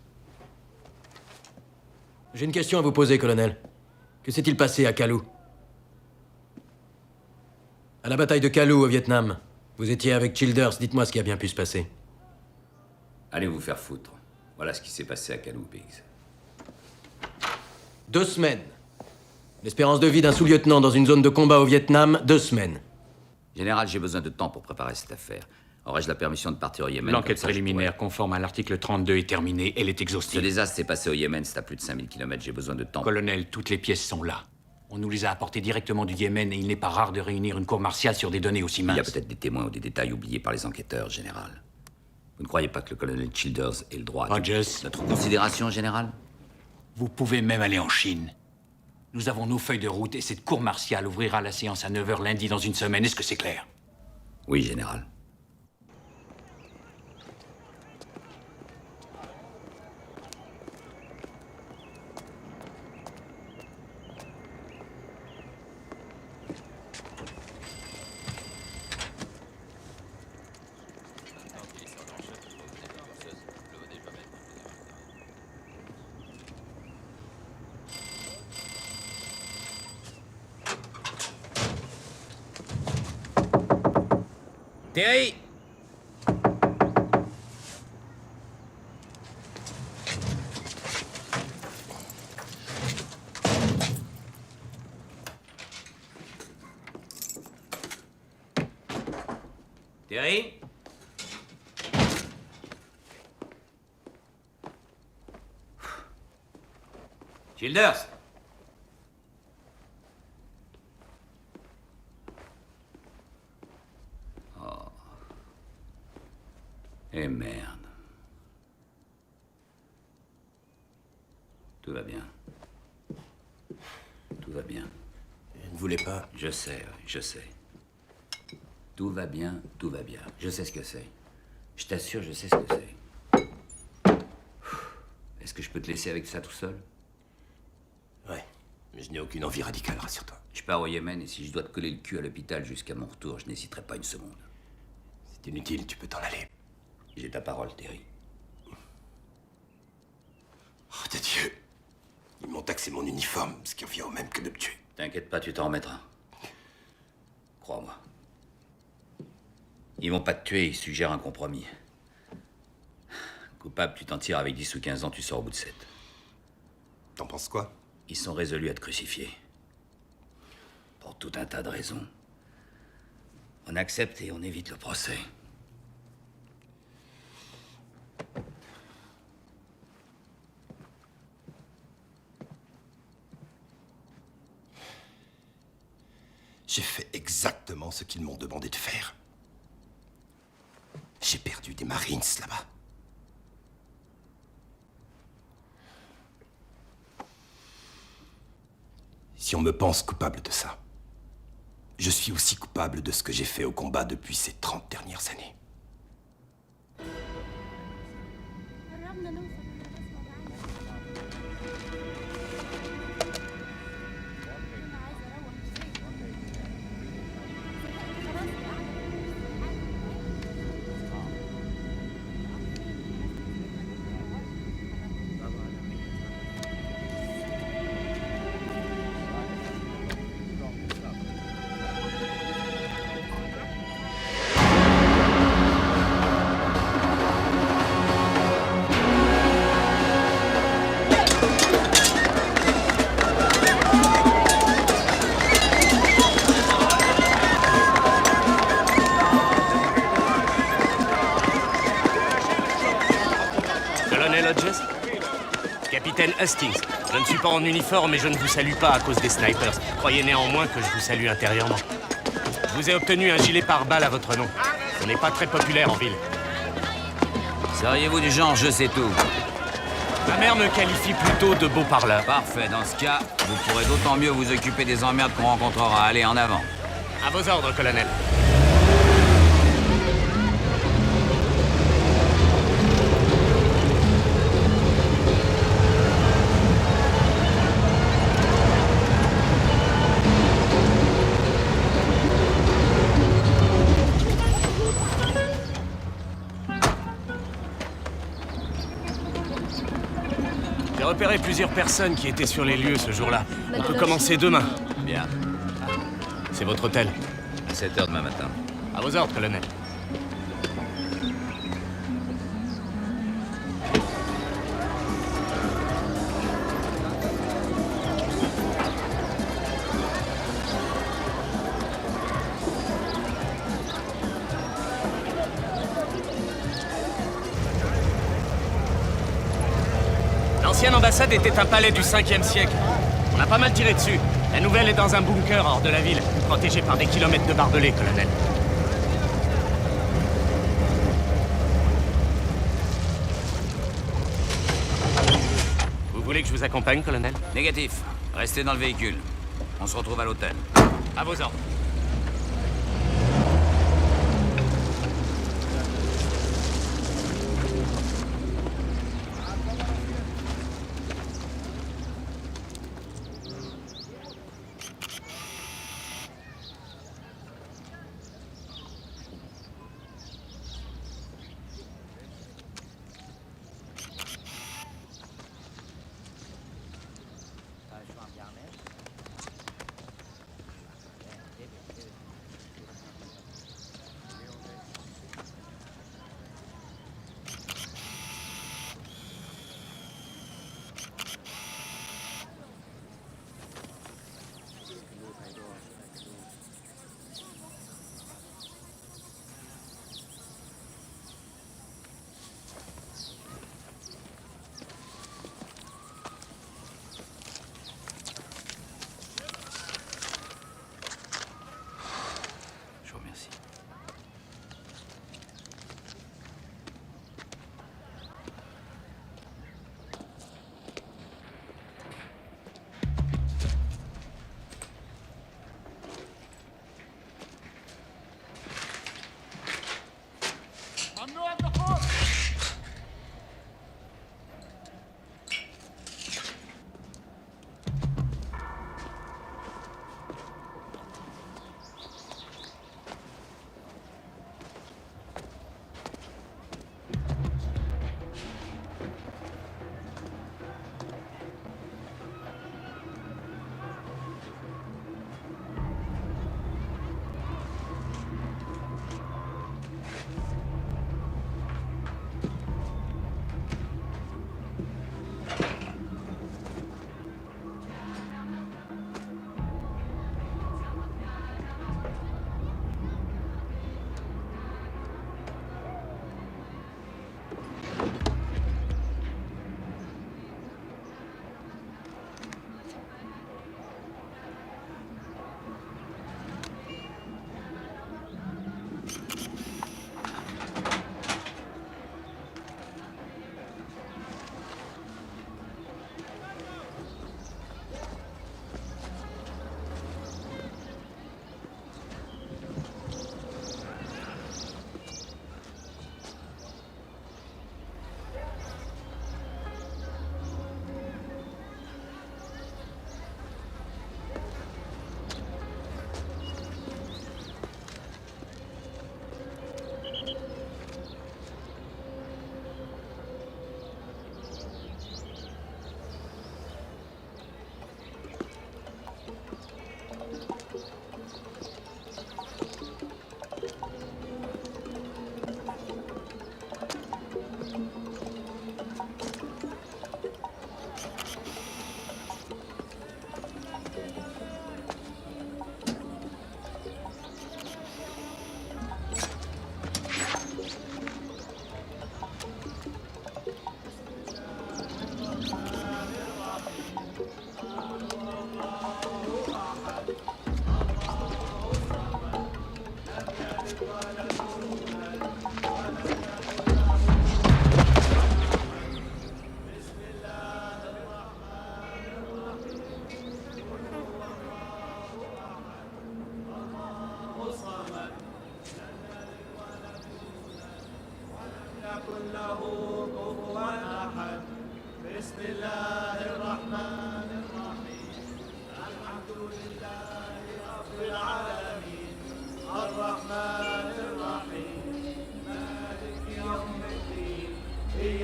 J'ai une question à vous poser, colonel. Que s'est-il passé à Kalou? À la bataille de Kalou au Vietnam, vous étiez avec Childers. Dites-moi ce qui a bien pu se passer. Allez vous faire foutre. Voilà ce qui s'est passé à Kalou, Biggs. 2 semaines. L'espérance de vie d'un sous-lieutenant dans une zone de combat au Vietnam, 2 semaines. Général, j'ai besoin de temps pour préparer cette affaire. Aurais-je la permission de partir au Yémen? L'enquête préliminaire conforme à l'article 32 est terminée. Elle est Ce exhaustive. désastre s'est passé au Yémen, c'est à plus de 5000 km. J'ai besoin de temps. Colonel, toutes les pièces sont là. On nous les a apportées directement du Yémen et il n'est pas rare de réunir une cour martiale sur des données aussi minces. Il y a peut-être des témoins ou des détails oubliés par les enquêteurs, général. Vous ne croyez pas que le colonel Childers ait le droit à Rogers. notre considération, général? Vous pouvez même aller en Chine. Nous avons nos feuilles de route et cette cour martiale ouvrira la séance à 9h lundi dans une semaine. Est-ce que c'est clair? Oui, général. Terry! Terry? Childers? Oh. Eh merde. Tout va bien. Tout va bien. Vous ne voulez pas? Je sais, oui, je sais. Tout va bien, tout va bien. Je sais ce que c'est. Je t'assure, je sais ce que c'est. Est-ce que je peux te laisser avec ça tout seul? Ouais, mais je n'ai aucune envie radicale, rassure-toi. Je pars au Yémen et si je dois te coller le cul à l'hôpital jusqu'à mon retour, je n'hésiterai pas une seconde. C'est inutile, tu peux t'en aller. J'ai ta parole, Terry. Oh, de Dieu. Ils m'ont taxé mon uniforme, ce qui revient au même que de me tuer. T'inquiète pas, tu t'en remettras. Crois-moi. Ils vont pas te tuer, ils suggèrent un compromis. Coupable, tu t'en tires avec 10 ou 15 ans, tu sors au bout de 7. T'en penses quoi? Ils sont résolus à te crucifier. Pour tout un tas de raisons. On accepte et on évite le procès. J'ai fait exactement ce qu'ils m'ont demandé de faire. J'ai perdu des Marines là-bas. Si on me pense coupable de ça, je suis aussi coupable de ce que j'ai fait au combat depuis ces 30 dernières années. Colonel Hodges? Capitaine Hastings, je ne suis pas en uniforme et je ne vous salue pas à cause des snipers. Croyez néanmoins que je vous salue intérieurement. Je vous ai obtenu un gilet pare-balles à votre nom. On n'est pas très populaire en ville. Seriez-vous du genre je sais tout? Ma mère me qualifie plutôt de beau parleur. Parfait, dans ce cas, vous pourrez d'autant mieux vous occuper des emmerdes qu'on rencontrera. Allez, en avant. À vos ordres, colonel. J'ai repéré plusieurs personnes qui étaient sur les lieux ce jour-là. On peut commencer demain. Bien. C'est votre hôtel. À 7h demain matin. À vos ordres, colonel. L'ancienne ambassade était un palais du 5e siècle. On a pas mal tiré dessus. La nouvelle est dans un bunker hors de la ville, protégée par des kilomètres de barbelés, colonel. Vous voulez que je vous accompagne, colonel? Négatif. Restez dans le véhicule. On se retrouve à l'hôtel. À vos ordres.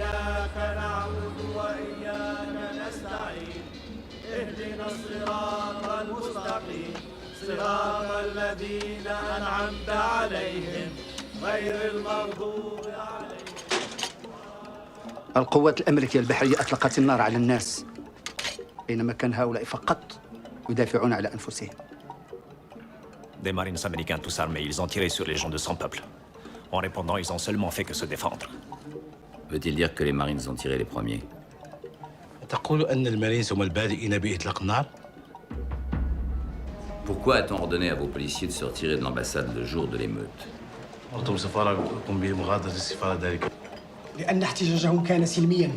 إياك نعبد وإياك نستعين اهدنا الصراط المستقيم صراط الذين أنعمت عليهم غير المغضوب عليهم. القوات الأمريكية البحرية أطلقت النار على الناس بينما كان هؤلاء فقط يدافعون على أنفسهم. Des marines américains tous armés, ils ont tiré sur les gens de son peuple. En répondant, ils ont seulement fait que se défendre. Veut-il dire que les Marines ont tiré les premiers? تقول أن المارينز هم البادئين بإطلاق النار؟ Pourquoi a-t-on ordonné à vos policiers de se retirer de l'ambassade le jour de l'émeute? أردتم سفاركم بمغادرة السفارة ذلك. لأن احتجاجهم كان سلميا،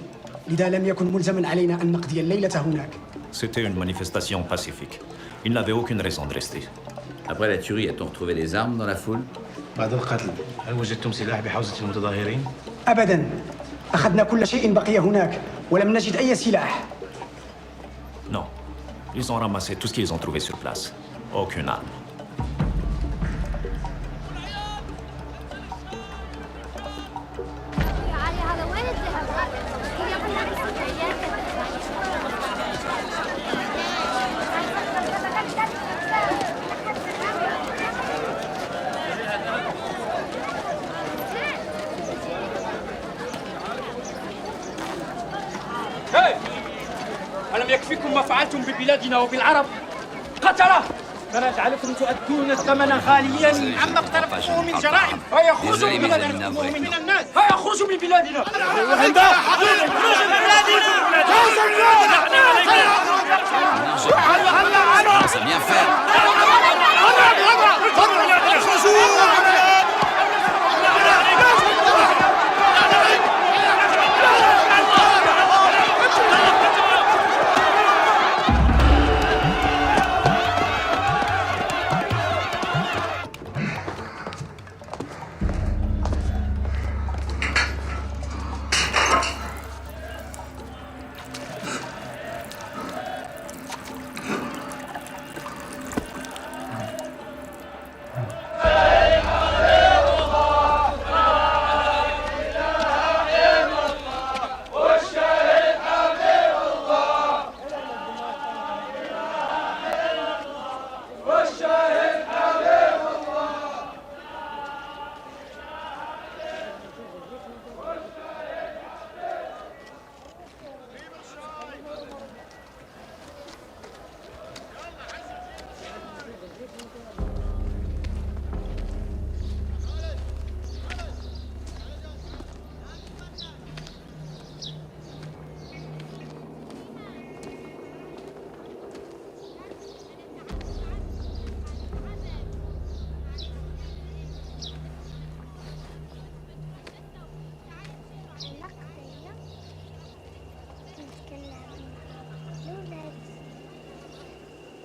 لذا لم يكن ملزما علينا أن نقضي الليلة هناك. C'était une manifestation pacifique. Ils n'avaient aucune raison de rester. Après la tuerie, a-t-on retrouvé des armes dans la foule? بعد القتل، هل وجدتم سلاح بحوزة المتظاهرين؟ أبدا، أخذنا كل شيء بقي هناك ولم نجد أي سلاح. Non. Ils ont ramassé tout ce qu'ils ont trouvé sur place. Aucune arme. ألم يكفيكم ما فعلتم ببلادنا وبالعرب؟ قتلة! فنجعلكم تؤدون الثمن غاليا عما اقترفتموه من جرائم. هيا خرجوا من بلادنا من الناس. هيا خرجوا من بلادنا. Ça vient faire.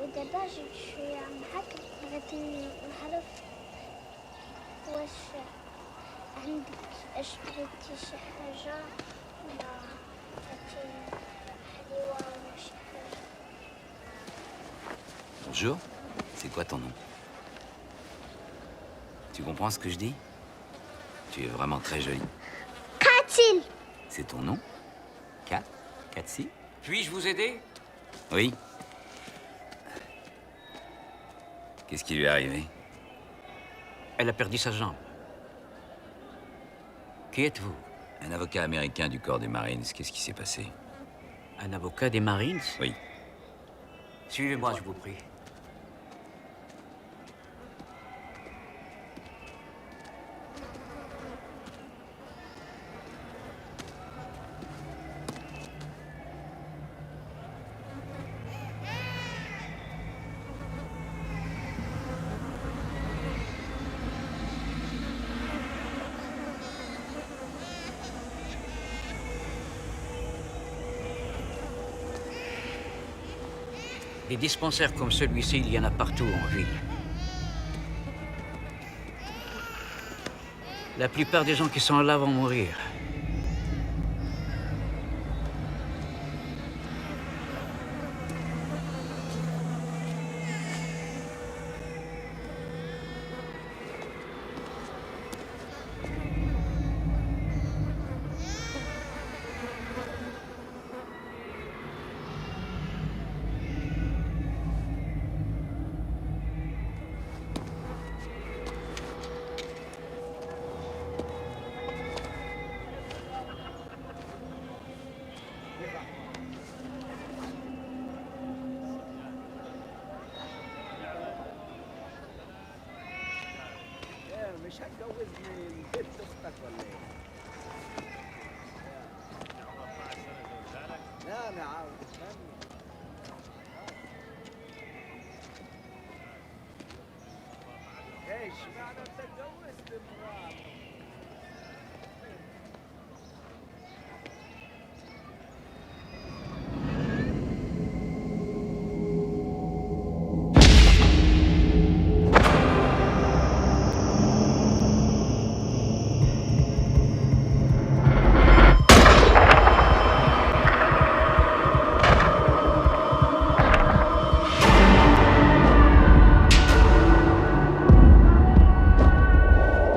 ودابا جيت شويه معاك غادي نعرف واش عندك اشتريتي شي حاجه ولا درتي حليوه ولا شي حاجه. Bonjour, c'est quoi ton nom? Tu comprends ce que je dis? Tu es vraiment très jolie. Katil. C'est ton nom? Kat? Katsi? Puis-je vous aider? Oui. Qu'est-ce qui lui est arrivé? Elle a perdu sa jambe. Qui êtes-vous? Un avocat américain du corps des Marines. Qu'est-ce qui s'est passé? Un avocat des Marines? Oui. Suivez-moi, je vous prie. Des dispensaires comme celui-ci, il y en a partout en ville. La plupart des gens qui sont là vont mourir.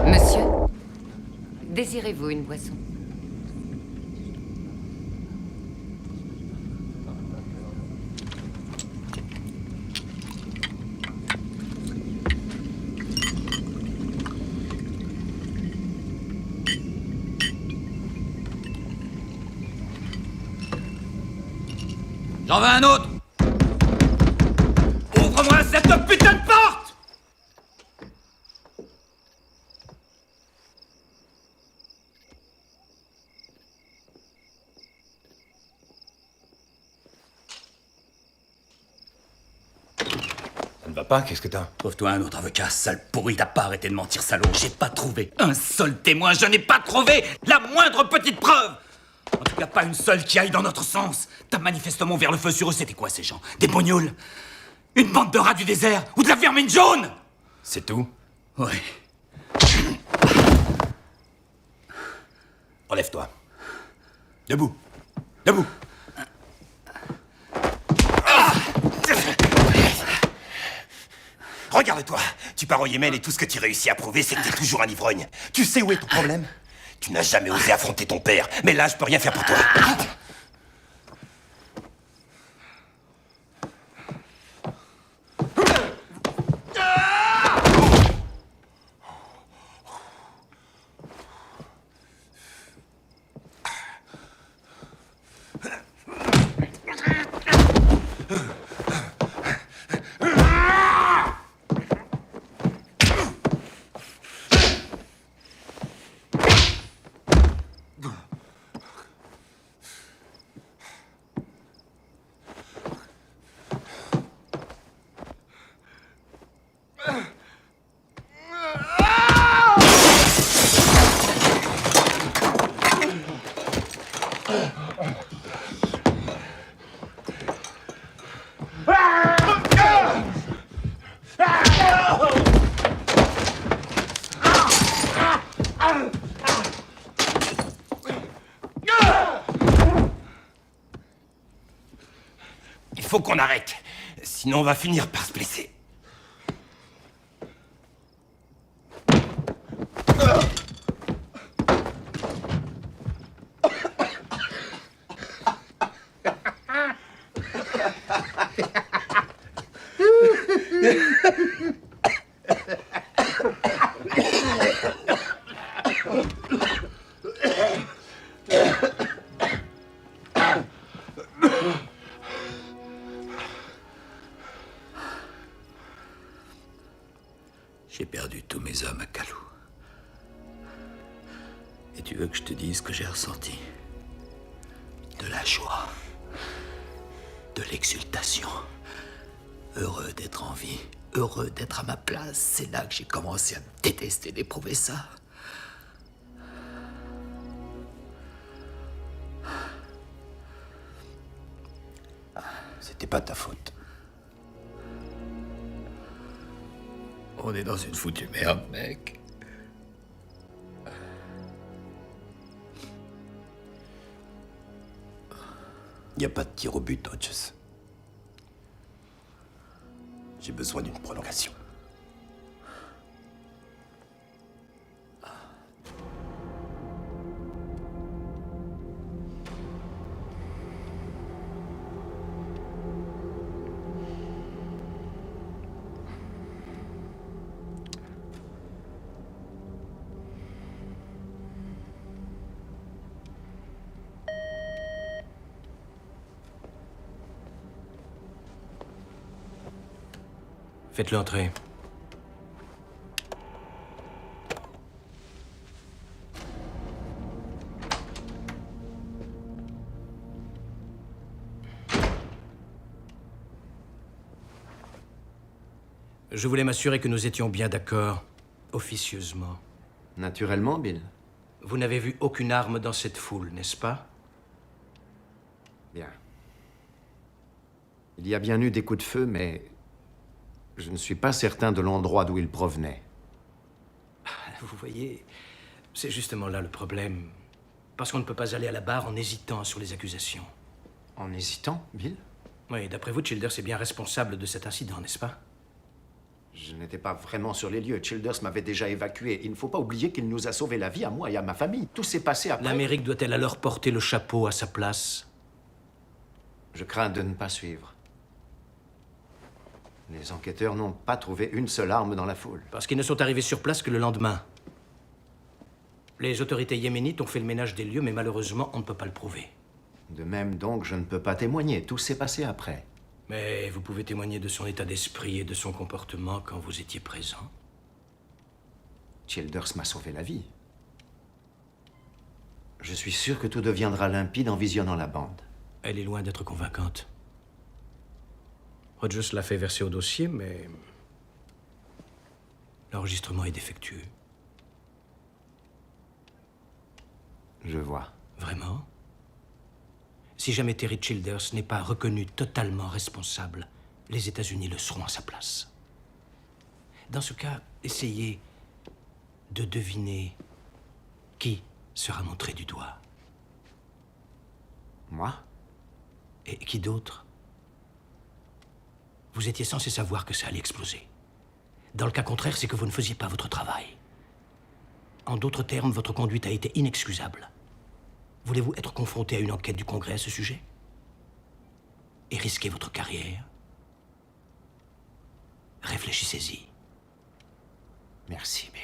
Monsieur, désirez-vous une boisson? J'en veux un autre! Ouvre-moi cette putain de porte! Ça ne va pas, qu'est-ce que t'as? Trouve-toi un autre avocat, sale pourri, t'as pas arrêté de mentir, salaud. J'ai pas trouvé un seul témoin, je n'ai pas trouvé la moindre petite preuve! En tout cas, pas une seule qui aille dans notre sens. T'as manifestement ouvert le feu sur eux, c'était quoi ces gens? Des bognoules? Une bande de rats du désert? Ou de la vermine jaune? C'est tout? Oui. Relève-toi. Debout. Debout. Regarde-toi, tu pars au Yémen et tout ce que tu réussis à prouver, c'est que t'es toujours un ivrogne. Tu sais où est ton problème? Tu n'as jamais osé affronter ton père, mais là, je peux rien faire pour toi. Il faut qu'on arrête, sinon on va finir par se blesser. J'ai perdu tous mes hommes à Kalou. Et tu veux que je te dise ce que j'ai ressenti? De la joie. De l'exultation. Heureux d'être en vie. Heureux d'être à ma place. C'est là que j'ai commencé à me détester d'éprouver ça. C'était pas ta faute. On est dans une foutue merde, mec. Y a pas de tir au but, Hodges. J'ai besoin d'une prolongation. Faites-le entrer. Je voulais m'assurer que nous étions bien d'accord, officieusement. Naturellement, Bill. Vous n'avez vu aucune arme dans cette foule, n'est-ce pas? Bien. Il y a bien eu des coups de feu, mais je ne suis pas certain de l'endroit d'où ils provenaient. Vous voyez, c'est justement là le problème. Parce qu'on ne peut pas aller à la barre en hésitant sur les accusations. En hésitant, Bill? Oui, d'après vous, Childers est bien responsable de cet incident, n'est-ce pas? Je n'étais pas vraiment sur les lieux. Childers m'avait déjà évacué. Il ne faut pas oublier qu'il nous a sauvé la vie, à moi et à ma famille. Tout s'est passé après. L'Amérique doit-elle alors porter le chapeau à sa place? Je crains de ne pas suivre. Les enquêteurs n'ont pas trouvé une seule arme dans la foule. Parce qu'ils ne sont arrivés sur place que le lendemain. Les autorités yéménites ont fait le ménage des lieux, mais malheureusement, on ne peut pas le prouver. De même donc, je ne peux pas témoigner. Tout s'est passé après. Mais vous pouvez témoigner de son état d'esprit et de son comportement quand vous étiez présent. Childers m'a sauvé la vie. Je suis sûr que tout deviendra limpide en visionnant la bande. Elle est loin d'être convaincante. Rogers l'a fait verser au dossier, mais l'enregistrement est défectueux. Je vois. Vraiment? Si jamais Terry Childers n'est pas reconnu totalement responsable, les États-Unis le seront à sa place. Dans ce cas, essayez de deviner qui sera montré du doigt. Moi? Et qui d'autre? Vous étiez censé savoir que ça allait exploser. Dans le cas contraire, c'est que vous ne faisiez pas votre travail. En d'autres termes, votre conduite a été inexcusable. Voulez-vous être confronté à une enquête du Congrès à ce sujet? Et risquer votre carrière? Réfléchissez-y. Merci, Bill.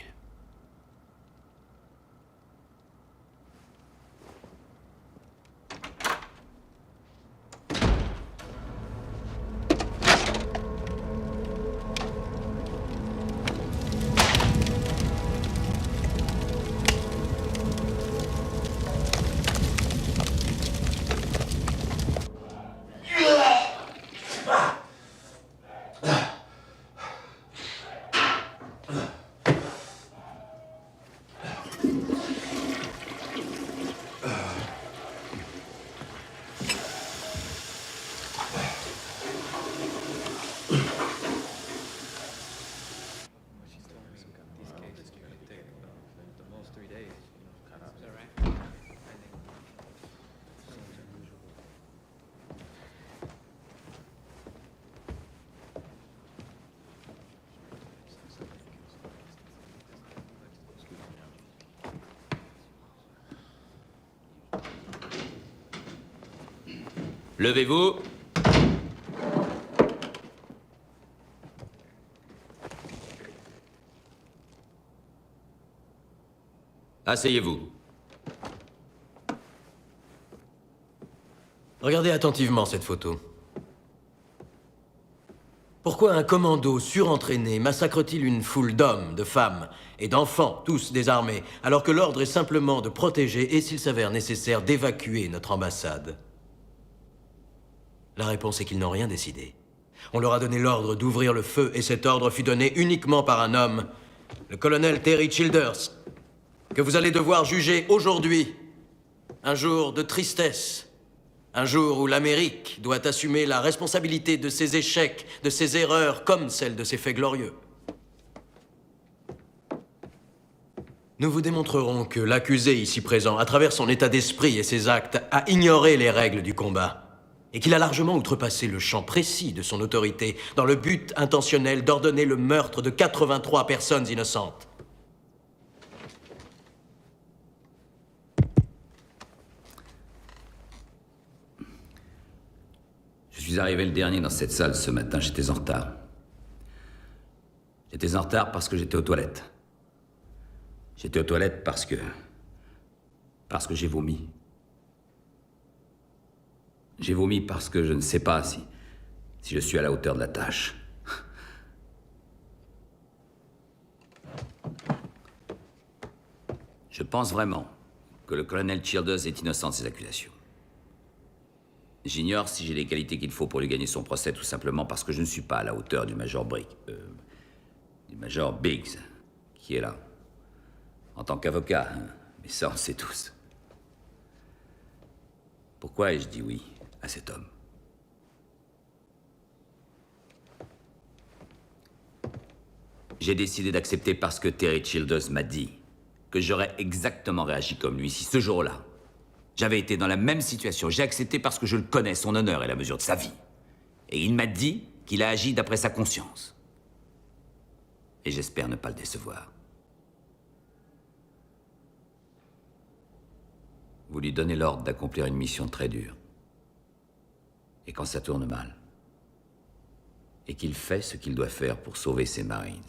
Levez-vous. Asseyez-vous. Regardez attentivement cette photo. Pourquoi un commando surentraîné massacre-t-il une foule d'hommes, de femmes et d'enfants, tous désarmés, alors que l'ordre est simplement de protéger et, s'il s'avère nécessaire, d'évacuer notre ambassade? La réponse est qu'ils n'ont rien décidé. On leur a donné l'ordre d'ouvrir le feu, et cet ordre fut donné uniquement par un homme, le colonel Terry Childers, que vous allez devoir juger aujourd'hui. Un jour de tristesse. Un jour où l'Amérique doit assumer la responsabilité de ses échecs, de ses erreurs, comme celle de ses faits glorieux. Nous vous démontrerons que l'accusé ici présent, à travers son état d'esprit et ses actes, a ignoré les règles du combat. Et qu'il a largement outrepassé le champ précis de son autorité dans le but intentionnel d'ordonner le meurtre de 83 personnes innocentes. Je suis arrivé le dernier dans cette salle ce matin, j'étais en retard. J'étais en retard parce que j'étais aux toilettes. J'étais aux toilettes parce que j'ai vomi. J'ai vomi parce que je ne sais pas si je suis à la hauteur de la tâche. Je pense vraiment que le colonel Childers est innocent de ces accusations. J'ignore si j'ai les qualités qu'il faut pour lui gagner son procès, tout simplement parce que je ne suis pas à la hauteur du major Brick. du Major Biggs, qui est là. En tant qu'avocat, hein. Mais ça, on le sait tous. Pourquoi ai-je dit oui à cet homme? J'ai décidé d'accepter parce que Terry Childers m'a dit que j'aurais exactement réagi comme lui si ce jour-là, j'avais été dans la même situation. J'ai accepté parce que je le connais, son honneur et la mesure de sa vie. Et il m'a dit qu'il a agi d'après sa conscience. Et j'espère ne pas le décevoir. Vous lui donnez l'ordre d'accomplir une mission très dure. Et quand ça tourne mal, et qu'il fait ce qu'il doit faire pour sauver ses Marines,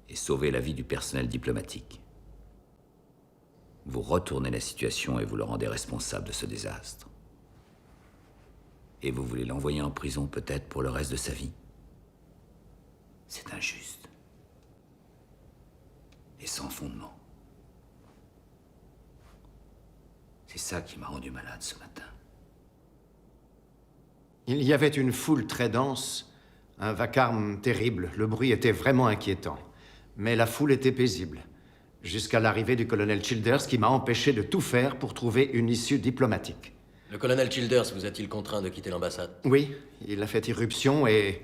et sauver la vie du personnel diplomatique, vous retournez la situation et vous le rendez responsable de ce désastre. Et vous voulez l'envoyer en prison peut-être pour le reste de sa vie? C'est injuste. Et sans fondement. C'est ça qui m'a rendu malade ce matin. Il y avait une foule très dense, un vacarme terrible. Le bruit était vraiment inquiétant. Mais la foule était paisible. Jusqu'à l'arrivée du colonel Childers qui m'a empêché de tout faire pour trouver une issue diplomatique. Le colonel Childers vous a-t-il contraint de quitter l'ambassade? Oui, il a fait irruption et...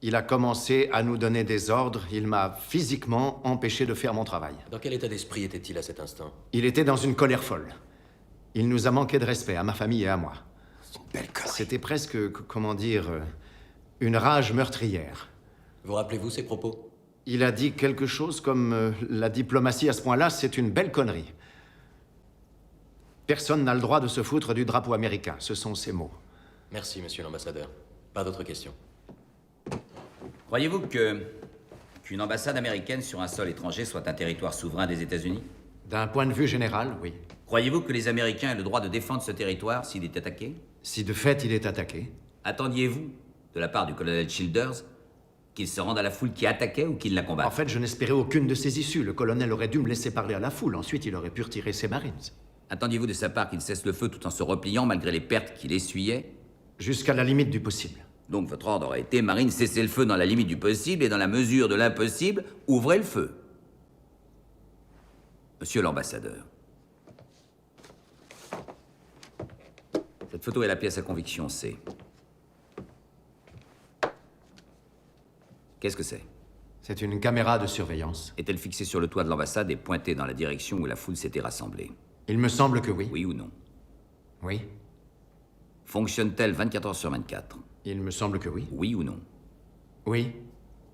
il a commencé à nous donner des ordres. Il m'a physiquement empêché de faire mon travail. Dans quel état d'esprit était-il à cet instant? Il était dans une colère folle. Il nous a manqué de respect, à ma famille et à moi. C'est une belle connerie. C'était presque, comment dire, une rage meurtrière. Vous rappelez-vous ses propos? Il a dit quelque chose comme la diplomatie à ce point-là, c'est une belle connerie. Personne n'a le droit de se foutre du drapeau américain. Ce sont ses mots. Merci, monsieur l'ambassadeur. Pas d'autres questions. Croyez-vous qu'une ambassade américaine sur un sol étranger soit un territoire souverain des États-Unis? D'un point de vue général, oui. Croyez-vous que les Américains aient le droit de défendre ce territoire s'il est attaqué? Si de fait il est attaqué. Attendiez-vous, de la part du colonel Childers, qu'il se rende à la foule qui attaquait ou qu'il la combatte? En fait, je n'espérais aucune de ces issues. Le colonel aurait dû me laisser parler à la foule. Ensuite, il aurait pu retirer ses Marines. Attendiez-vous de sa part qu'il cesse le feu tout en se repliant malgré les pertes qu'il essuyait? Jusqu'à la limite du possible. Donc votre ordre aurait été, Marine, cessez le feu dans la limite du possible et dans la mesure de l'impossible, ouvrez le feu. Monsieur l'ambassadeur. Cette photo est la pièce à conviction C. Qu'est-ce que c'est? C'est une caméra de surveillance. Est-elle fixée sur le toit de l'ambassade et pointée dans la direction où la foule s'était rassemblée? Il me semble que oui. Oui ou non? Oui. Fonctionne-t-elle 24 heures sur 24? Il me semble que oui. Oui ou non? Oui.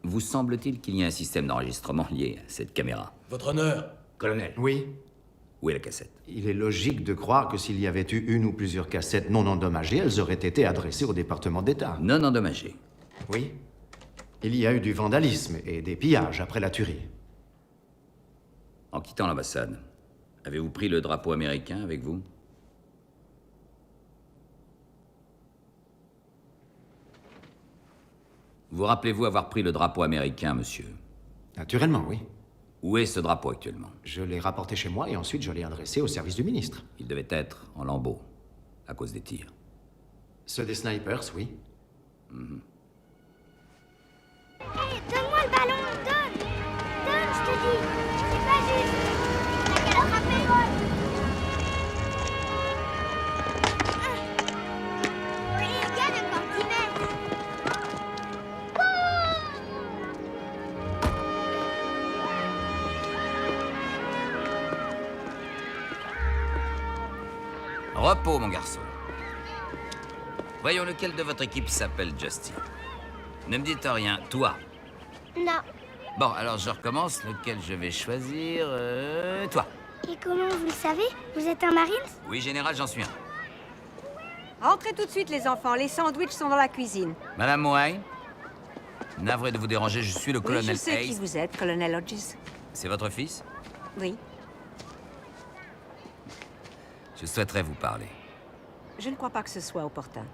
Vous semble-t-il qu'il y ait un système d'enregistrement lié à cette caméra? Votre honneur. Colonel. Oui. Où est la cassette? Il est logique de croire que s'il y avait eu une ou plusieurs cassettes non endommagées, elles auraient été adressées au département d'État. Non endommagées? Oui. Il y a eu du vandalisme et des pillages après la tuerie. En quittant l'ambassade, avez-vous pris le drapeau américain avec vous? Vous rappelez-vous avoir pris le drapeau américain, monsieur? Naturellement, oui. Où est ce drapeau actuellement? Je l'ai rapporté chez moi et ensuite je l'ai adressé au service du ministre. Il devait être en lambeaux, à cause des tirs. Ceux des snipers, oui. Hey, donne-moi le ballon, donne! Donne, je te dis! C'est pas juste! T'as qu'à l'attraper, Ron! Oui, gagne encore 10 mètres! Repos, mon garçon. Voyons lequel de votre équipe s'appelle Justin. Ne me dites rien. Toi? Non. Bon, alors je recommence. Lequel je vais choisir? Toi. Et comment vous le savez? Vous êtes un Marine? Oui, général, j'en suis un. Rentrez tout de suite, les enfants. Les sandwichs sont dans la cuisine. Madame Mohaï, navré de vous déranger, je suis le Oui, colonel je sais qui Hayes. vous êtes, colonel Hodges. C'est votre fils? Oui. Je souhaiterais vous parler. Je ne crois pas que ce soit opportun.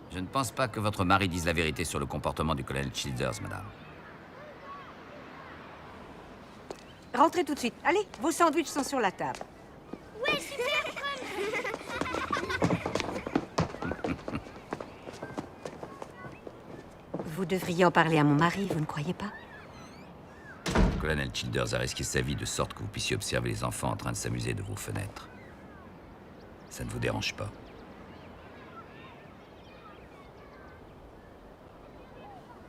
Je ne pense pas que votre mari dise la vérité sur le comportement du colonel Childers, madame. Rentrez tout de suite. Allez, vos sandwichs sont sur la table. Ouais, super Vous devriez en parler à mon mari, vous ne croyez pas? Le colonel Childers a risqué sa vie de sorte que vous puissiez observer les enfants en train de s'amuser de vos fenêtres. Ça ne vous dérange pas?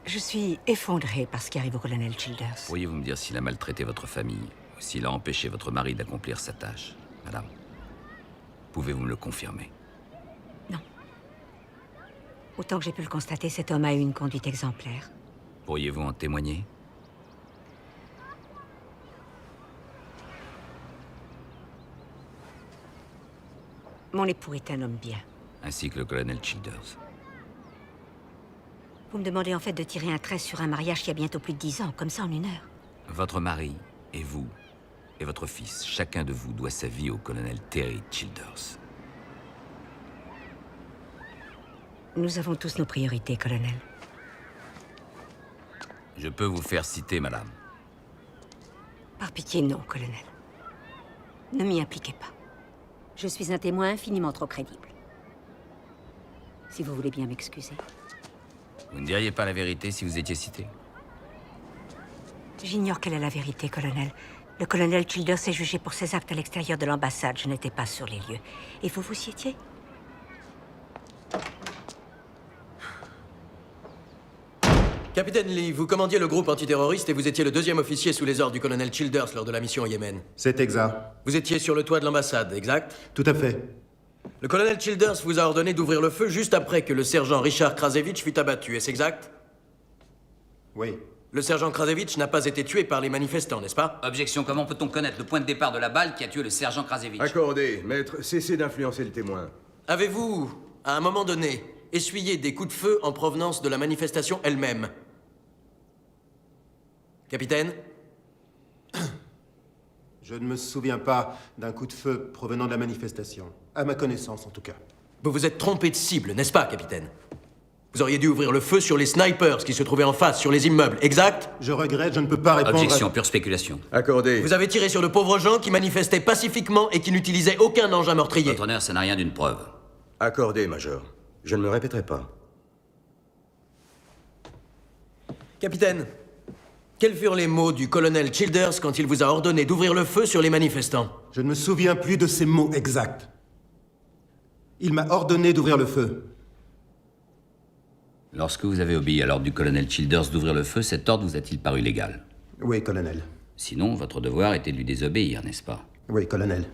Je suis effondrée par ce qui arrive au colonel Childers. Pourriez-vous me dire s'il a maltraité votre famille ou s'il a empêché votre mari d'accomplir sa tâche, madame? Pouvez-vous me le confirmer? Autant que j'ai pu le constater, cet homme a eu une conduite exemplaire. Pourriez-vous en témoigner? Mon époux est un homme bien. Ainsi que le colonel Childers. Vous me demandez en fait de tirer un trait sur un mariage qui a bientôt plus de 10 ans, comme ça en une heure. Votre mari, et vous, et votre fils, chacun de vous doit sa vie au colonel Terry Childers. Nous avons tous nos priorités, colonel. Je peux vous faire citer, madame. Par pitié, non, colonel. Ne m'y impliquez pas. Je suis un témoin infiniment trop crédible. Si vous voulez bien m'excuser. Vous ne diriez pas la vérité si vous étiez cité? J'ignore quelle est la vérité, colonel. Le colonel Childers est jugé pour ses actes à l'extérieur de l'ambassade. Je n'étais pas sur les lieux. Et vous y étiez? Capitaine Lee, vous commandiez le groupe antiterroriste et vous étiez le deuxième officier sous les ordres du colonel Childers lors de la mission au Yémen. C'est exact. Vous étiez sur le toit de l'ambassade, exact? Tout à fait. Le colonel Childers vous a ordonné d'ouvrir le feu juste après que le sergent Richard Krasevich fut abattu, est-ce exact? Oui. Le sergent Krasevich n'a pas été tué par les manifestants, n'est-ce pas? Objection, comment peut-on connaître le point de départ de la balle qui a tué le sergent Krasevich? Accordé. Maître, cessez d'influencer le témoin. Avez-vous, à un moment donné, essuyé des coups de feu en provenance de la manifestation elle-même? Capitaine? Je ne me souviens pas d'un coup de feu provenant de la manifestation. À ma connaissance, en tout cas. Vous vous êtes trompé de cible, n'est-ce pas, capitaine? Vous auriez dû ouvrir le feu sur les snipers qui se trouvaient en face, sur les immeubles, exact? Je regrette, je ne peux pas répondre. Objection, pure spéculation. Accordé. Vous avez tiré sur de pauvres gens qui manifestaient pacifiquement et qui n'utilisaient aucun engin meurtrier. Votre honneur, ça n'a rien d'une preuve. Accordé, Major. Je ne me répéterai pas. Capitaine, quels furent les mots du colonel Childers quand il vous a ordonné d'ouvrir le feu sur les manifestants? Je ne me souviens plus de ces mots exacts. Il m'a ordonné d'ouvrir le feu. Lorsque vous avez obéi à l'ordre du colonel Childers d'ouvrir le feu, cet ordre vous a-t-il paru légal? Oui, colonel. Sinon, votre devoir était de lui désobéir, n'est-ce pas? Oui, colonel.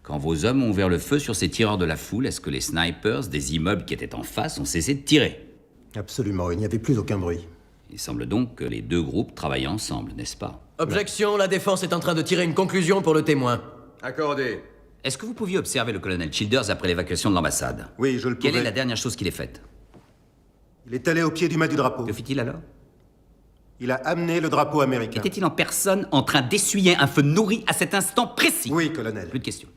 Quand vos hommes ont ouvert le feu sur ces tireurs de la foule, est-ce que les snipers des immeubles qui étaient en face ont cessé de tirer? Absolument, il n'y avait plus aucun bruit. Il semble donc que les deux groupes travaillaient ensemble, n'est-ce pas? Objection, la défense est en train de tirer une conclusion pour le témoin. Accordé. Est-ce que vous pouviez observer le colonel Childers après l'évacuation de l'ambassade? Oui, je le pouvais. Quelle est la dernière chose qu'il ait faite? Il est allé au pied du mât du drapeau. Que fit-il alors? Il a amené le drapeau américain. Était-il en personne en train d'essuyer un feu nourri à cet instant précis? Oui, colonel. Plus de questions.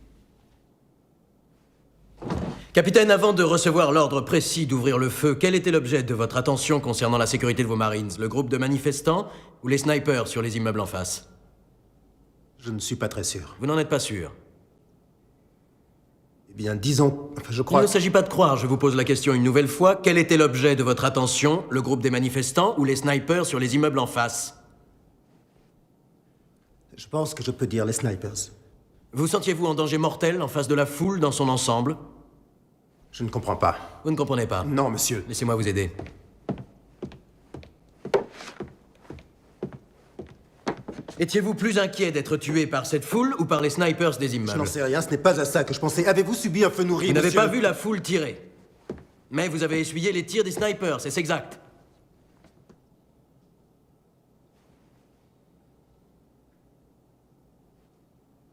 Capitaine, avant de recevoir l'ordre précis d'ouvrir le feu, quel était l'objet de votre attention concernant la sécurité de vos Marines? Le groupe de manifestants ou les snipers sur les immeubles en face? Je ne suis pas très sûr. Vous n'en êtes pas sûr? Eh bien, disons... Enfin, je crois... Il ne s'agit pas de croire, je vous pose la question une nouvelle fois. Quel était l'objet de votre attention? Le groupe des manifestants ou les snipers sur les immeubles en face? Je pense que je peux dire les snipers. Vous sentiez-vous en danger mortel en face de la foule dans son ensemble? Je ne comprends pas. Vous ne comprenez pas? Non, monsieur. Laissez-moi vous aider. Étiez-vous plus inquiet d'être tué par cette foule ou par les snipers des immeubles? Je n'en sais rien, ce n'est pas à ça que je pensais. Avez-vous subi un feu nourri, Vous n'avez monsieur? pas vu la foule tirer. Mais vous avez essuyé les tirs des snipers, c'est exact.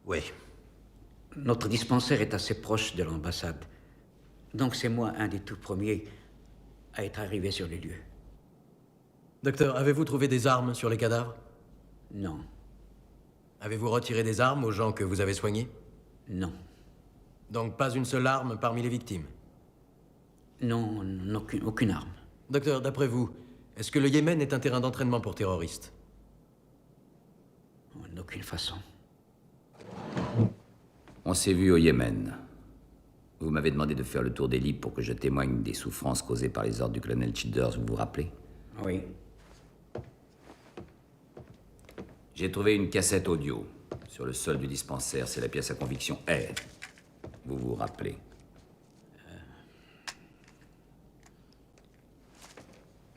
Oui. Notre dispensaire est assez proche de l'ambassade. Donc c'est moi un des tout premiers à être arrivé sur les lieux. Docteur, avez-vous trouvé des armes sur les cadavres? Non. Avez-vous retiré des armes aux gens que vous avez soignés? Non. Donc pas une seule arme parmi les victimes? Non, aucune arme. Docteur, d'après vous, est-ce que le Yémen est un terrain d'entraînement pour terroristes? En aucune façon. On s'est vu au Yémen. Vous m'avez demandé de faire le tour des lits pour que je témoigne des souffrances causées par les ordres du colonel Childers, vous vous rappelez? Oui. J'ai trouvé une cassette audio sur le sol du dispensaire. C'est la pièce à conviction R. Vous vous rappelez?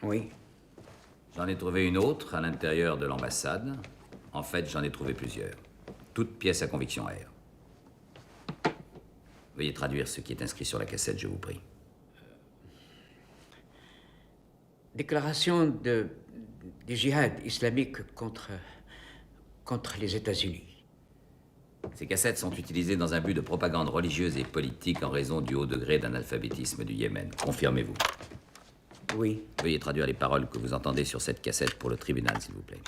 Oui. J'en ai trouvé une autre à l'intérieur de l'ambassade. En fait, j'en ai trouvé plusieurs. Toutes pièces à conviction R. Veuillez traduire ce qui est inscrit sur la cassette, je vous prie. Déclaration du djihad islamique contre les États-Unis. Ces cassettes sont utilisées dans un but de propagande religieuse et politique en raison du haut degré d'analphabétisme du Yémen. Confirmez-vous? Oui. Veuillez traduire les paroles que vous entendez sur cette cassette pour le tribunal, s'il vous plaît.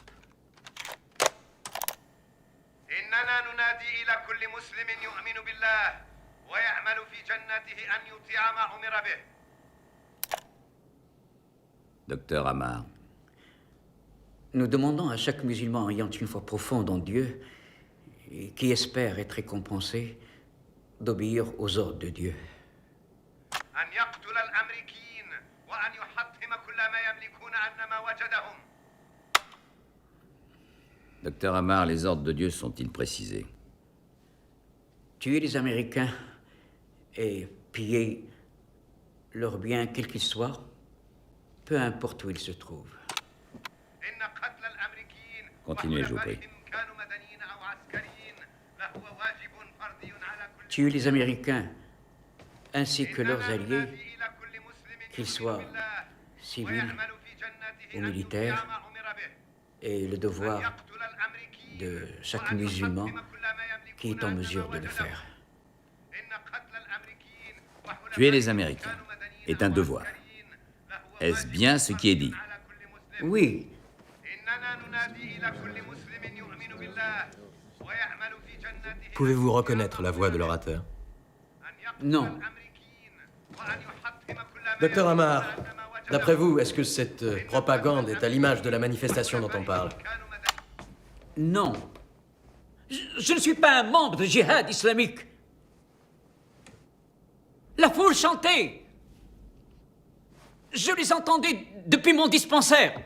إننا ننادي إلى كل مسلم يؤمن بالله ويعمل في جنته أن يطيع ما أمر به. Docteur Amar. Nous demandons à chaque musulman ayant une foi profonde en Dieu et qui espère être récompensé d'obéir aux ordres de Dieu. أن يقتل الأمريكيين وأن يحطم كل ما يملكون أنما وجدهم. Docteur Amar, les ordres de Dieu sont-ils précisés? Tuer les Américains et piller leurs biens, quels qu'ils soient, peu importe où ils se trouvent. Continuez, je vous prie. Tuer les Américains ainsi que leurs alliés, qu'ils soient civils ou militaires, est le devoir de chaque musulman qui est en mesure de le faire. Tuer les Américains est un devoir. Est-ce bien ce qui est dit? Oui. Pouvez-vous reconnaître la voix de l'orateur? Non. Docteur Amar, d'après vous, est-ce que cette propagande est à l'image de la manifestation dont on parle? Non. Je ne suis pas un membre du djihad islamique. La foule chantait. Je les entendais depuis mon dispensaire.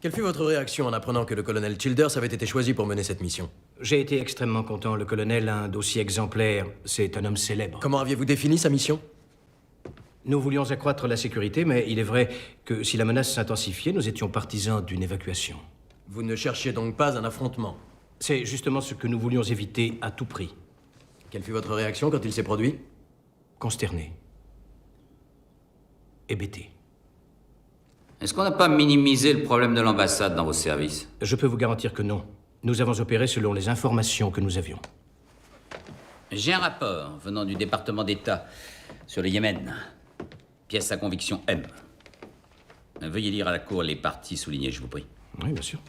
Quelle fut votre réaction en apprenant que le colonel Childers avait été choisi pour mener cette mission? J'ai été extrêmement content. Le colonel a un dossier exemplaire. C'est un homme célèbre. Comment aviez-vous défini sa mission? Nous voulions accroître la sécurité, mais il est vrai que si la menace s'intensifiait, nous étions partisans d'une évacuation. Vous ne cherchiez donc pas un affrontement? C'est justement ce que nous voulions éviter à tout prix. Quelle fut votre réaction quand il s'est produit? Consterné. Hébété. Est-ce qu'on n'a pas minimisé le problème de l'ambassade dans vos services? Je peux vous garantir que non. Nous avons opéré selon les informations que nous avions. J'ai un rapport venant du département d'État sur le Yémen. Pièce à conviction M. Veuillez lire à la cour les parties soulignées, je vous prie. Oui, bien sûr.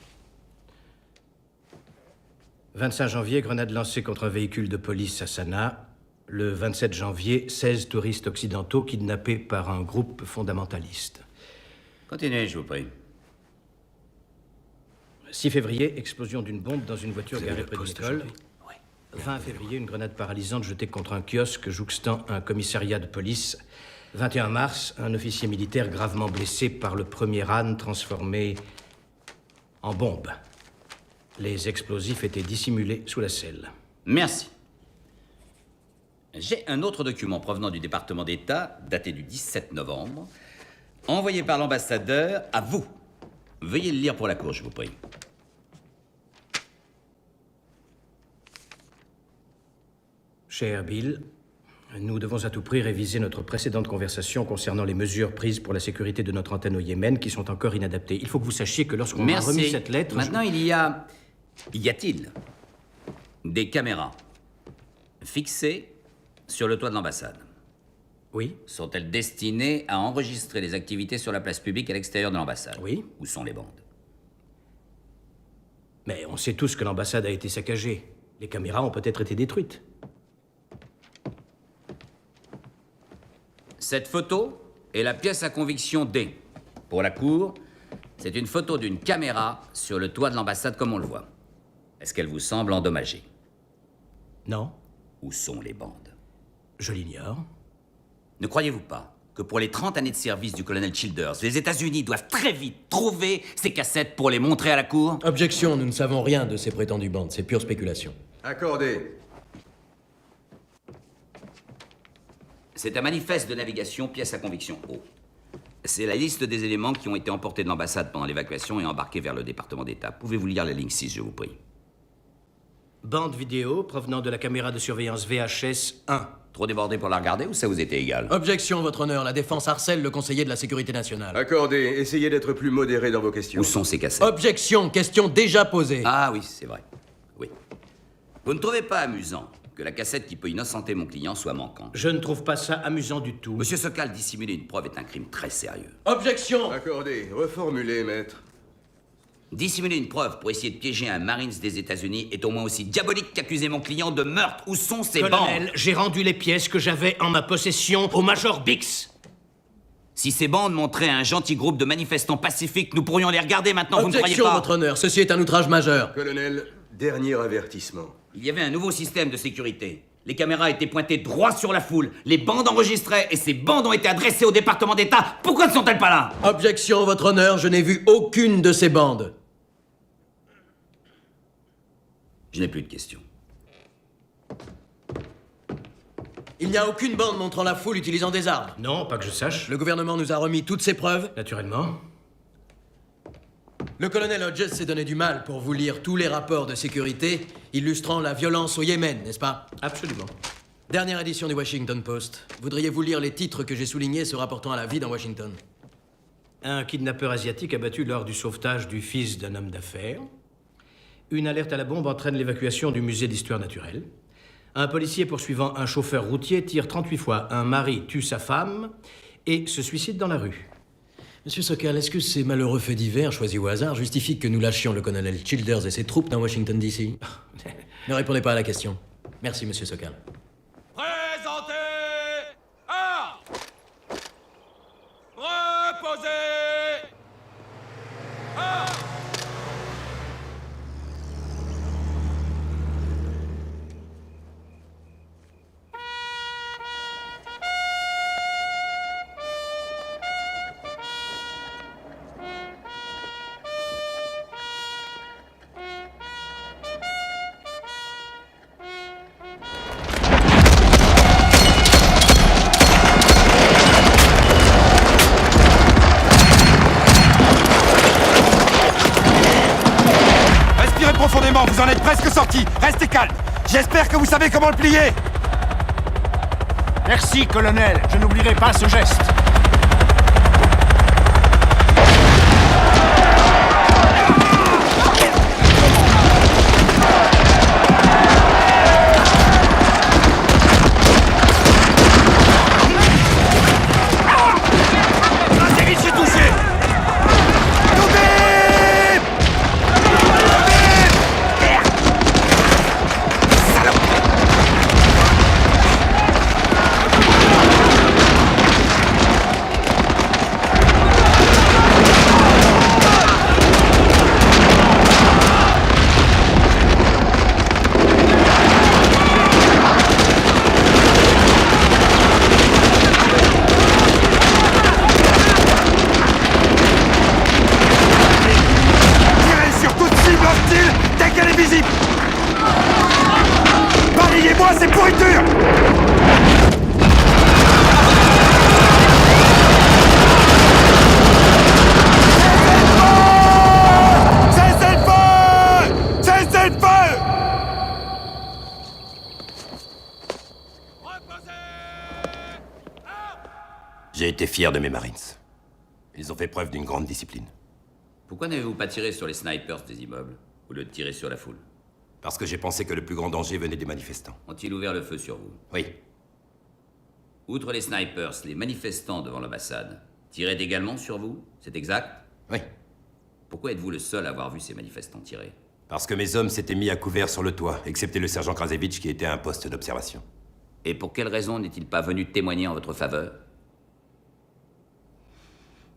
25 janvier, grenade lancée contre un véhicule de police à Sanaa. Le 27 janvier, 16 touristes occidentaux kidnappés par un groupe fondamentaliste. Continuez, je vous prie. 6 février, explosion d'une bombe dans une voiture garée près d'une école. 20 février, une grenade paralysante jetée contre un kiosque jouxtant un commissariat de police. 21 mars, un officier militaire gravement blessé par le premier âne transformé en bombe. Les explosifs étaient dissimulés sous la selle. Merci. J'ai un autre document provenant du département d'État, daté du 17 novembre, envoyé par l'ambassadeur à vous. Veuillez le lire pour la cour, je vous prie. Cher Bill, nous devons à tout prix réviser notre précédente conversation concernant les mesures prises pour la sécurité de notre antenne au Yémen qui sont encore inadaptées. Il faut que vous sachiez que lorsqu'on m'a remis cette lettre... Maintenant, y a-t-il des caméras fixées sur le toit de l'ambassade? Oui. Sont-elles destinées à enregistrer les activités sur la place publique à l'extérieur de l'ambassade? Oui. Où sont les bandes? Mais on sait tous que l'ambassade a été saccagée. Les caméras ont peut-être été détruites. Cette photo est la pièce à conviction D. Pour la cour, c'est une photo d'une caméra sur le toit de l'ambassade comme on le voit. Est-ce qu'elle vous semble endommagée? Non. Où sont les bandes? Je l'ignore. Ne croyez-vous pas que que pour les 30 années de service du colonel Childers, les États-Unis doivent très vite trouver ces cassettes pour les montrer à la cour? Objection, nous ne savons rien de ces prétendues bandes, c'est pure spéculation. Accordé. C'est un manifeste de navigation, pièce à conviction O. C'est la liste des éléments qui ont été emportés de l'ambassade pendant l'évacuation et embarqués vers le département d'État. Pouvez-vous lire la ligne 6, je vous prie? Bande vidéo provenant de la caméra de surveillance VHS 1. Trop débordé pour la regarder ou ça vous était égal? Objection, votre honneur. La défense harcèle le conseiller de la sécurité nationale. Accordé. Essayez d'être plus modéré dans vos questions. Où sont ces cassettes? Objection, question déjà posée. Ah oui, c'est vrai. Oui. Vous ne trouvez pas amusant que la cassette qui peut innocenter mon client soit manquante? Je ne trouve pas ça amusant du tout. Monsieur Sokal, dissimuler une preuve est un crime très sérieux. Objection! Accordé. Reformulez, maître. Dissimuler une preuve pour essayer de piéger un Marines des États-Unis est au moins aussi diabolique qu'accuser mon client de meurtre. Où sont ces bandes? Colonel, j'ai rendu les pièces que j'avais en ma possession au Major Bix. Si ces bandes montraient un gentil groupe de manifestants pacifiques, nous pourrions les regarder maintenant, vous ne croyez Objection, pas? votre honneur. Ceci est un outrage majeur. Colonel, dernier avertissement. Il y avait un nouveau système de sécurité. Les caméras étaient pointées droit sur la foule. Les bandes enregistraient et ces bandes ont été adressées au département d'État. Pourquoi ne sont-elles pas là? Objection, votre honneur. Je n'ai vu aucune de ces bandes. Je n'ai plus de questions. Il n'y a aucune bande montrant la foule utilisant des armes. Non, pas que je sache. Le gouvernement nous a remis toutes ces preuves. Naturellement. Le colonel Hodges s'est donné du mal pour vous lire tous les rapports de sécurité illustrant la violence au Yémen, n'est-ce pas? Absolument. Dernière édition du Washington Post. Voudriez-vous lire les titres que j'ai soulignés se rapportant à la vie dans Washington? Un kidnappeur asiatique abattu lors du sauvetage du fils d'un homme d'affaires. Une alerte à la bombe entraîne l'évacuation du musée d'histoire naturelle. Un policier poursuivant un chauffeur routier tire 38 fois. Un mari tue sa femme et se suicide dans la rue. Monsieur Sokal, est-ce que ces malheureux faits divers choisis au hasard justifient que nous lâchions le colonel Childers et ses troupes dans Washington, D.C. Ne répondez pas à la question. Merci, monsieur Sokal. Présentez! Reposez! Respirez profondément, vous en êtes presque sorti. Restez calme. J'espère que vous savez comment le plier. Merci, colonel. Je n'oublierai pas ce geste. Balayez-moi ces pourritures! Cessez le feu! Cessez le feu! J'ai été fier de mes Marines. Ils ont fait preuve d'une grande discipline. Pourquoi n'avez-vous pas tiré sur les snipers des immeubles, au lieu de tirer sur la foule? Parce que j'ai pensé que le plus grand danger venait des manifestants. Ont-ils ouvert le feu sur vous? Oui. Outre les snipers, les manifestants devant l'ambassade tiraient également sur vous? C'est exact? Oui. Pourquoi êtes-vous le seul à avoir vu ces manifestants tirer? Parce que mes hommes s'étaient mis à couvert sur le toit, excepté le sergent Krasevich qui était à un poste d'observation. Et pour quelle raison n'est-il pas venu témoigner en votre faveur?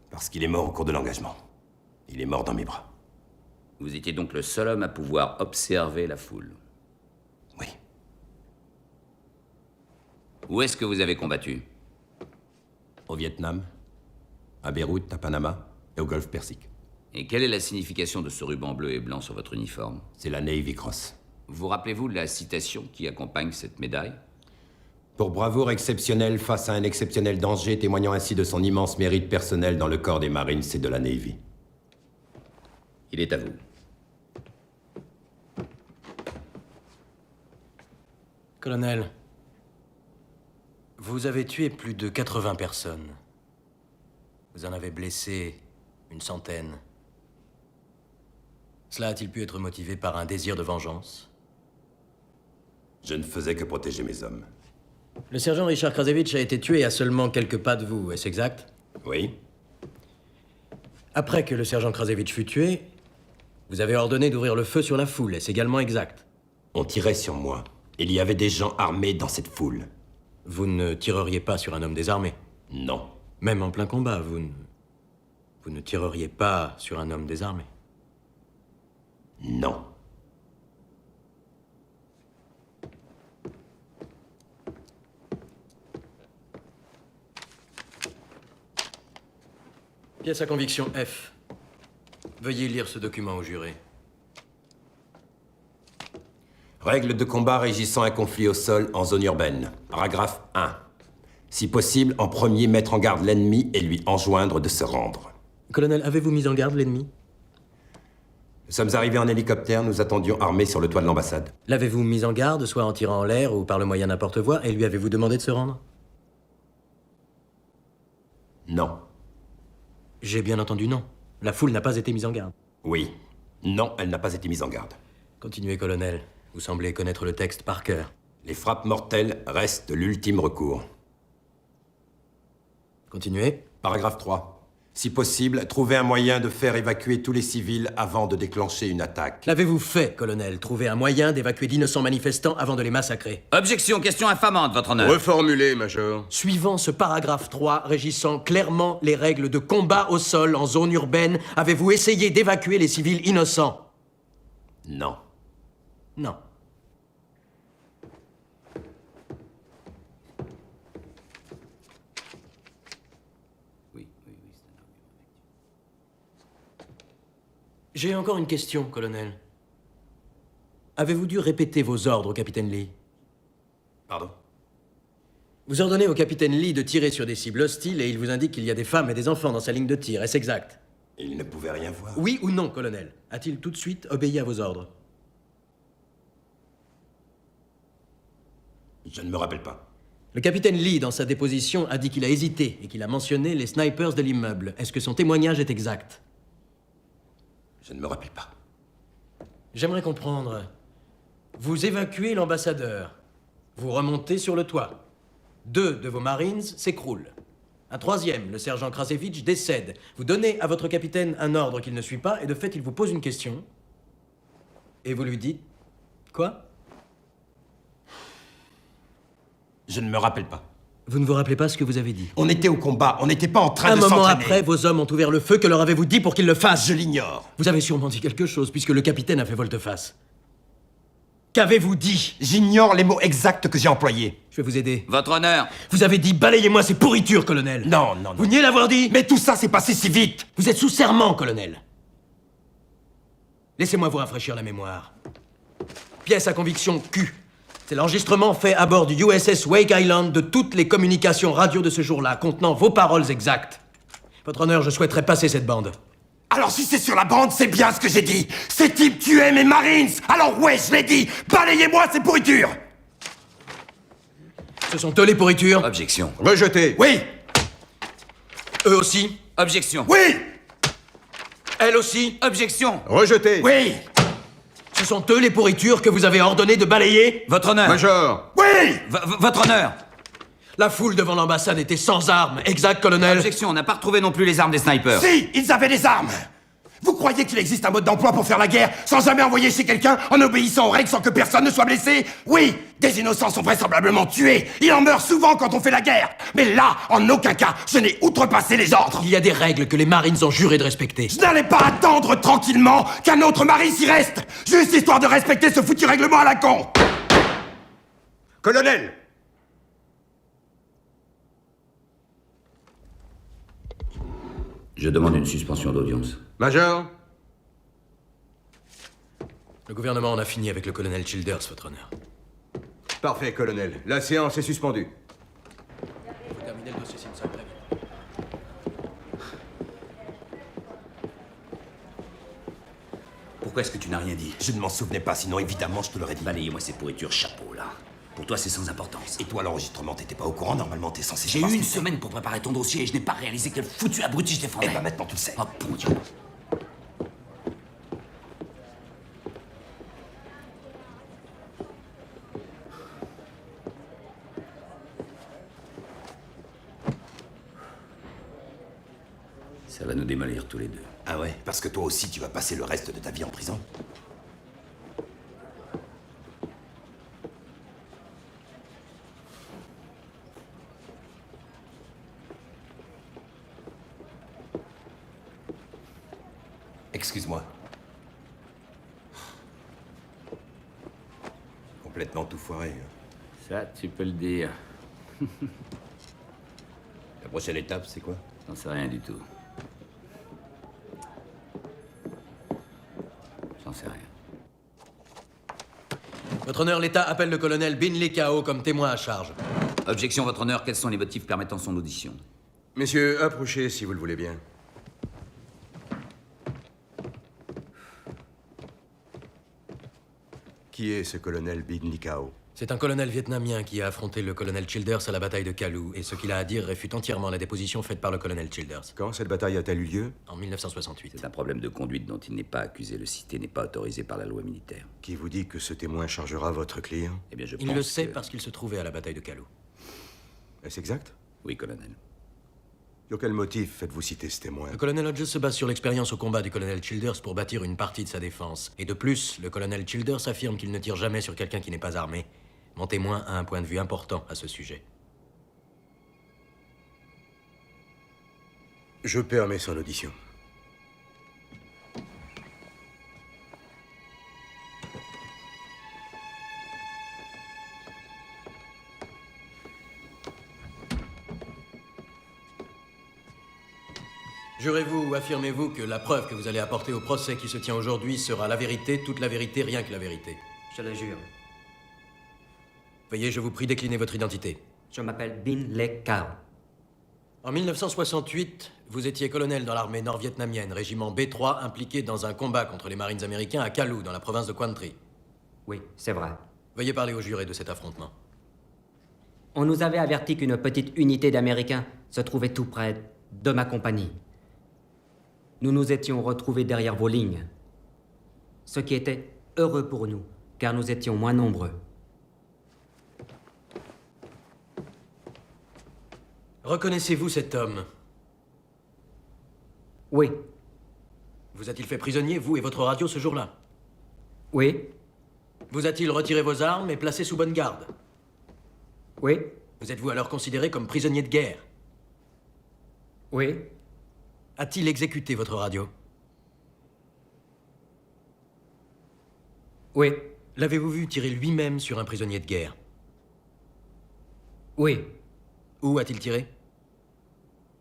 Parce qu'il est mort au cours de l'engagement. Il est mort dans mes bras. Vous étiez donc le seul homme à pouvoir observer la foule? Oui. Où est-ce que vous avez combattu? Au Vietnam, à Beyrouth, à Panama et au Golfe Persique. Et quelle est la signification de ce ruban bleu et blanc sur votre uniforme? C'est la Navy Cross. Vous rappelez-vous de la citation qui accompagne cette médaille? Pour bravoure exceptionnelle face à un exceptionnel danger, témoignant ainsi de son immense mérite personnel dans le corps des Marines et de la Navy. Il est à vous. Colonel, vous avez tué plus de 80 personnes. Vous en avez blessé une centaine. Cela a-t-il pu être motivé par un désir de vengeance? Je ne faisais que protéger mes hommes. Le sergent Richard Krasevich a été tué à seulement quelques pas de vous, est-ce exact? Oui. Après que le sergent Krasevich fut tué, vous avez ordonné d'ouvrir le feu sur la foule, est-ce également exact? On tirait sur moi. Il y avait des gens armés dans cette foule. Vous ne tireriez pas sur un homme désarmé? Non. Même en plein combat, vous ne tireriez pas sur un homme désarmé? Non. Pièce à conviction F. Veuillez lire ce document au juré. Règles de combat régissant un conflit au sol en zone urbaine. Paragraphe 1. Si possible, en premier, mettre en garde l'ennemi et lui enjoindre de se rendre. Colonel, avez-vous mis en garde l'ennemi? Nous sommes arrivés en hélicoptère, nous attendions armés sur le toit de l'ambassade. L'avez-vous mis en garde, soit en tirant en l'air ou par le moyen d'un porte-voix, et lui avez-vous demandé de se rendre? Non. J'ai bien entendu non. La foule n'a pas été mise en garde. Oui. Non, elle n'a pas été mise en garde. Continuez, colonel. Vous semblez connaître le texte par cœur. Les frappes mortelles restent l'ultime recours. Continuez. Paragraphe 3. Si possible, trouver un moyen de faire évacuer tous les civils avant de déclencher une attaque. L'avez-vous fait, colonel? Trouver un moyen d'évacuer d'innocents manifestants avant de les massacrer? Objection, question infamante, votre honneur. Reformulez, Major. Suivant ce paragraphe 3, régissant clairement les règles de combat au sol en zone urbaine, avez-vous essayé d'évacuer les civils innocents? Non. Non. J'ai encore une question, colonel. Avez-vous dû répéter vos ordres au capitaine Lee? Pardon? Vous ordonnez au capitaine Lee de tirer sur des cibles hostiles et il vous indique qu'il y a des femmes et des enfants dans sa ligne de tir, est-ce exact? Il ne pouvait rien voir. Oui ou non, colonel? A-t-il tout de suite obéi à vos ordres? Je ne me rappelle pas. Le capitaine Lee, dans sa déposition, a dit qu'il a hésité et qu'il a mentionné les snipers de l'immeuble. Est-ce que son témoignage est exact? Je ne me rappelle pas. J'aimerais comprendre. Vous évacuez l'ambassadeur. Vous remontez sur le toit. 2 de vos Marines s'écroulent. Un 3e, le sergent Krasevich, décède. Vous donnez à votre capitaine un ordre qu'il ne suit pas et de fait, il vous pose une question. Et vous lui dites... Quoi? Je ne me rappelle pas. Vous ne vous rappelez pas ce que vous avez dit? On était au combat, on n'était pas en train de s'entraîner. Un moment après, vos hommes ont ouvert le feu. Que leur avez-vous dit pour qu'ils le fassent? Je l'ignore. Vous avez sûrement dit quelque chose, puisque le capitaine a fait volte-face. Qu'avez-vous dit? J'ignore les mots exacts que j'ai employés. Je vais vous aider. Votre honneur. Vous avez dit « Balayez-moi ces pourritures, colonel ». Non, non, non. Vous niez l'avoir dit? Mais tout ça s'est passé si vite. Vous êtes sous serment, colonel. Laissez-moi vous rafraîchir la mémoire. Pièce à conviction Q. C'est l'enregistrement fait à bord du USS Wake Island de toutes les communications radio de ce jour-là, contenant vos paroles exactes. Votre honneur, je souhaiterais passer cette bande. Alors si c'est sur la bande, c'est bien ce que j'ai dit. Ces types tuaient mes Marines. Alors ouais, je l'ai dit. Balayez-moi ces pourritures. Ce sont eux les pourritures? Objection. Rejeté. Oui. Eux aussi? Objection. Oui. Elle aussi? Objection. Rejeté. Oui. Ce sont eux les pourritures que vous avez ordonné de balayer? Votre honneur. Major. Oui. Votre honneur. La foule devant l'ambassade était sans armes, exact, colonel? Objection, on n'a pas retrouvé non plus les armes des snipers. Si, ils avaient des armes. Vous croyez qu'il existe un mode d'emploi pour faire la guerre sans jamais envoyer chez quelqu'un en obéissant aux règles sans que personne ne soit blessé? Oui, des innocents sont vraisemblablement tués. Il en meurt souvent quand on fait la guerre. Mais là, en aucun cas, je n'ai outrepassé les ordres. Il y a des règles que les Marines ont juré de respecter. Je n'allais pas attendre tranquillement qu'un autre mari s'y reste, juste histoire de respecter ce foutu règlement à la con. Colonel. Je demande une suspension d'audience. Major? Le gouvernement en a fini avec le colonel Childers, votre honneur. Parfait, colonel. La séance est suspendue. Faut terminer le dossier Simpson, très vite. Pourquoi est-ce que tu n'as rien dit? Je ne m'en souvenais pas, sinon évidemment je te l'aurais dit. Balayez-moi ces pourritures chapeau, là. Pour toi, c'est sans importance. Et toi, l'enregistrement, t'étais pas au courant? Normalement, t'es censé J'ai savoir eu ce une que c'est. semaine pour préparer ton dossier et je n'ai pas réalisé quel foutu abruti je défendais. Eh ben maintenant, tu le sais. Oh, bon Dieu. Ça va nous démolir tous les deux. Ah ouais? Parce que toi aussi, tu vas passer le reste de ta vie en prison? Excuse-moi. Complètement tout foiré. Hein. Ça, tu peux le dire. La prochaine étape, c'est quoi? J'en sais rien du tout. J'en sais rien. Votre honneur, l'État appelle le colonel Binley Kao comme témoin à charge. Objection, votre honneur. Quels sont les motifs permettant son audition? Messieurs, approchez si vous le voulez bien. Qui est ce colonel Binley Kao? C'est un colonel vietnamien qui a affronté le colonel Childers à la bataille de Kalou, et ce qu'il a à dire réfute entièrement la déposition faite par le colonel Childers. Quand cette bataille a-t-elle eu lieu? En 1968. C'est un problème de conduite dont il n'est pas accusé. Le citer n'est pas autorisé par la loi militaire. Qui vous dit que ce témoin chargera votre client? Eh bien, je Il pense le sait que- parce qu'il se trouvait à la bataille de Kalou. Est-ce exact? Oui, colonel. Sur quel motif faites-vous citer ce témoin? Le colonel Hodges se base sur l'expérience au combat du colonel Childers pour bâtir une partie de sa défense. Et de plus, le colonel Childers affirme qu'il ne tire jamais sur quelqu'un qui n'est pas armé. Mon témoin a un point de vue important à ce sujet. Je permets son audition. Jurez-vous ou affirmez-vous que la preuve que vous allez apporter au procès qui se tient aujourd'hui sera la vérité, toute la vérité, rien que la vérité? Je le jure. Veuillez, je vous prie, décliner votre identité. Je m'appelle Binley Kao. En 1968, vous étiez colonel dans l'armée nord-vietnamienne, régiment B3, impliqué dans un combat contre les Marines américains à Kalou, dans la province de Quang Tri. Oui, c'est vrai. Veuillez parler aux jurés de cet affrontement. On nous avait averti qu'une petite unité d'Américains se trouvait tout près de ma compagnie. Nous nous étions retrouvés derrière vos lignes. Ce qui était heureux pour nous, car nous étions moins nombreux. Reconnaissez-vous cet homme? Oui. Vous a-t-il fait prisonnier, vous et votre radio, ce jour-là? Oui. Vous a-t-il retiré vos armes et placé sous bonne garde? Oui. Vous êtes-vous alors considéré comme prisonnier de guerre? Oui. A-t-il exécuté votre radio? Oui. L'avez-vous vu tirer lui-même sur un prisonnier de guerre? Oui. Où a-t-il tiré?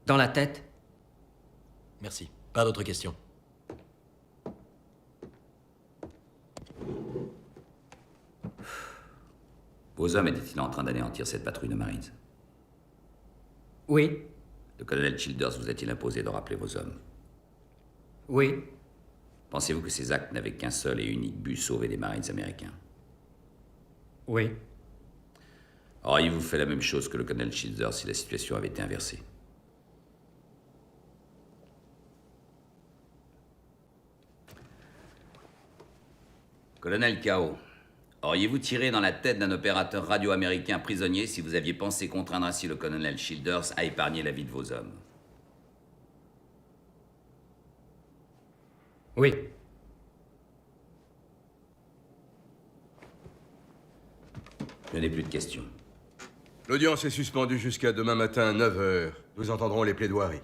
Dans la tête. Merci. Pas d'autres questions. Vos hommes étaient-ils en train d'anéantir cette patrouille de Marines? Oui. Le colonel Childers vous a-t-il imposé de rappeler vos hommes? Oui. Pensez-vous que ces actes n'avaient qu'un seul et unique but, sauver des Marines américains? Oui. Auriez-vous fait la même chose que le colonel Childers si la situation avait été inversée? Colonel Kao, auriez-vous tiré dans la tête d'un opérateur radio américain prisonnier si vous aviez pensé contraindre ainsi le colonel Childers à épargner la vie de vos hommes? Oui. Je n'ai plus de questions. L'audience est suspendue jusqu'à demain matin à 9 h. Nous entendrons les plaidoiries.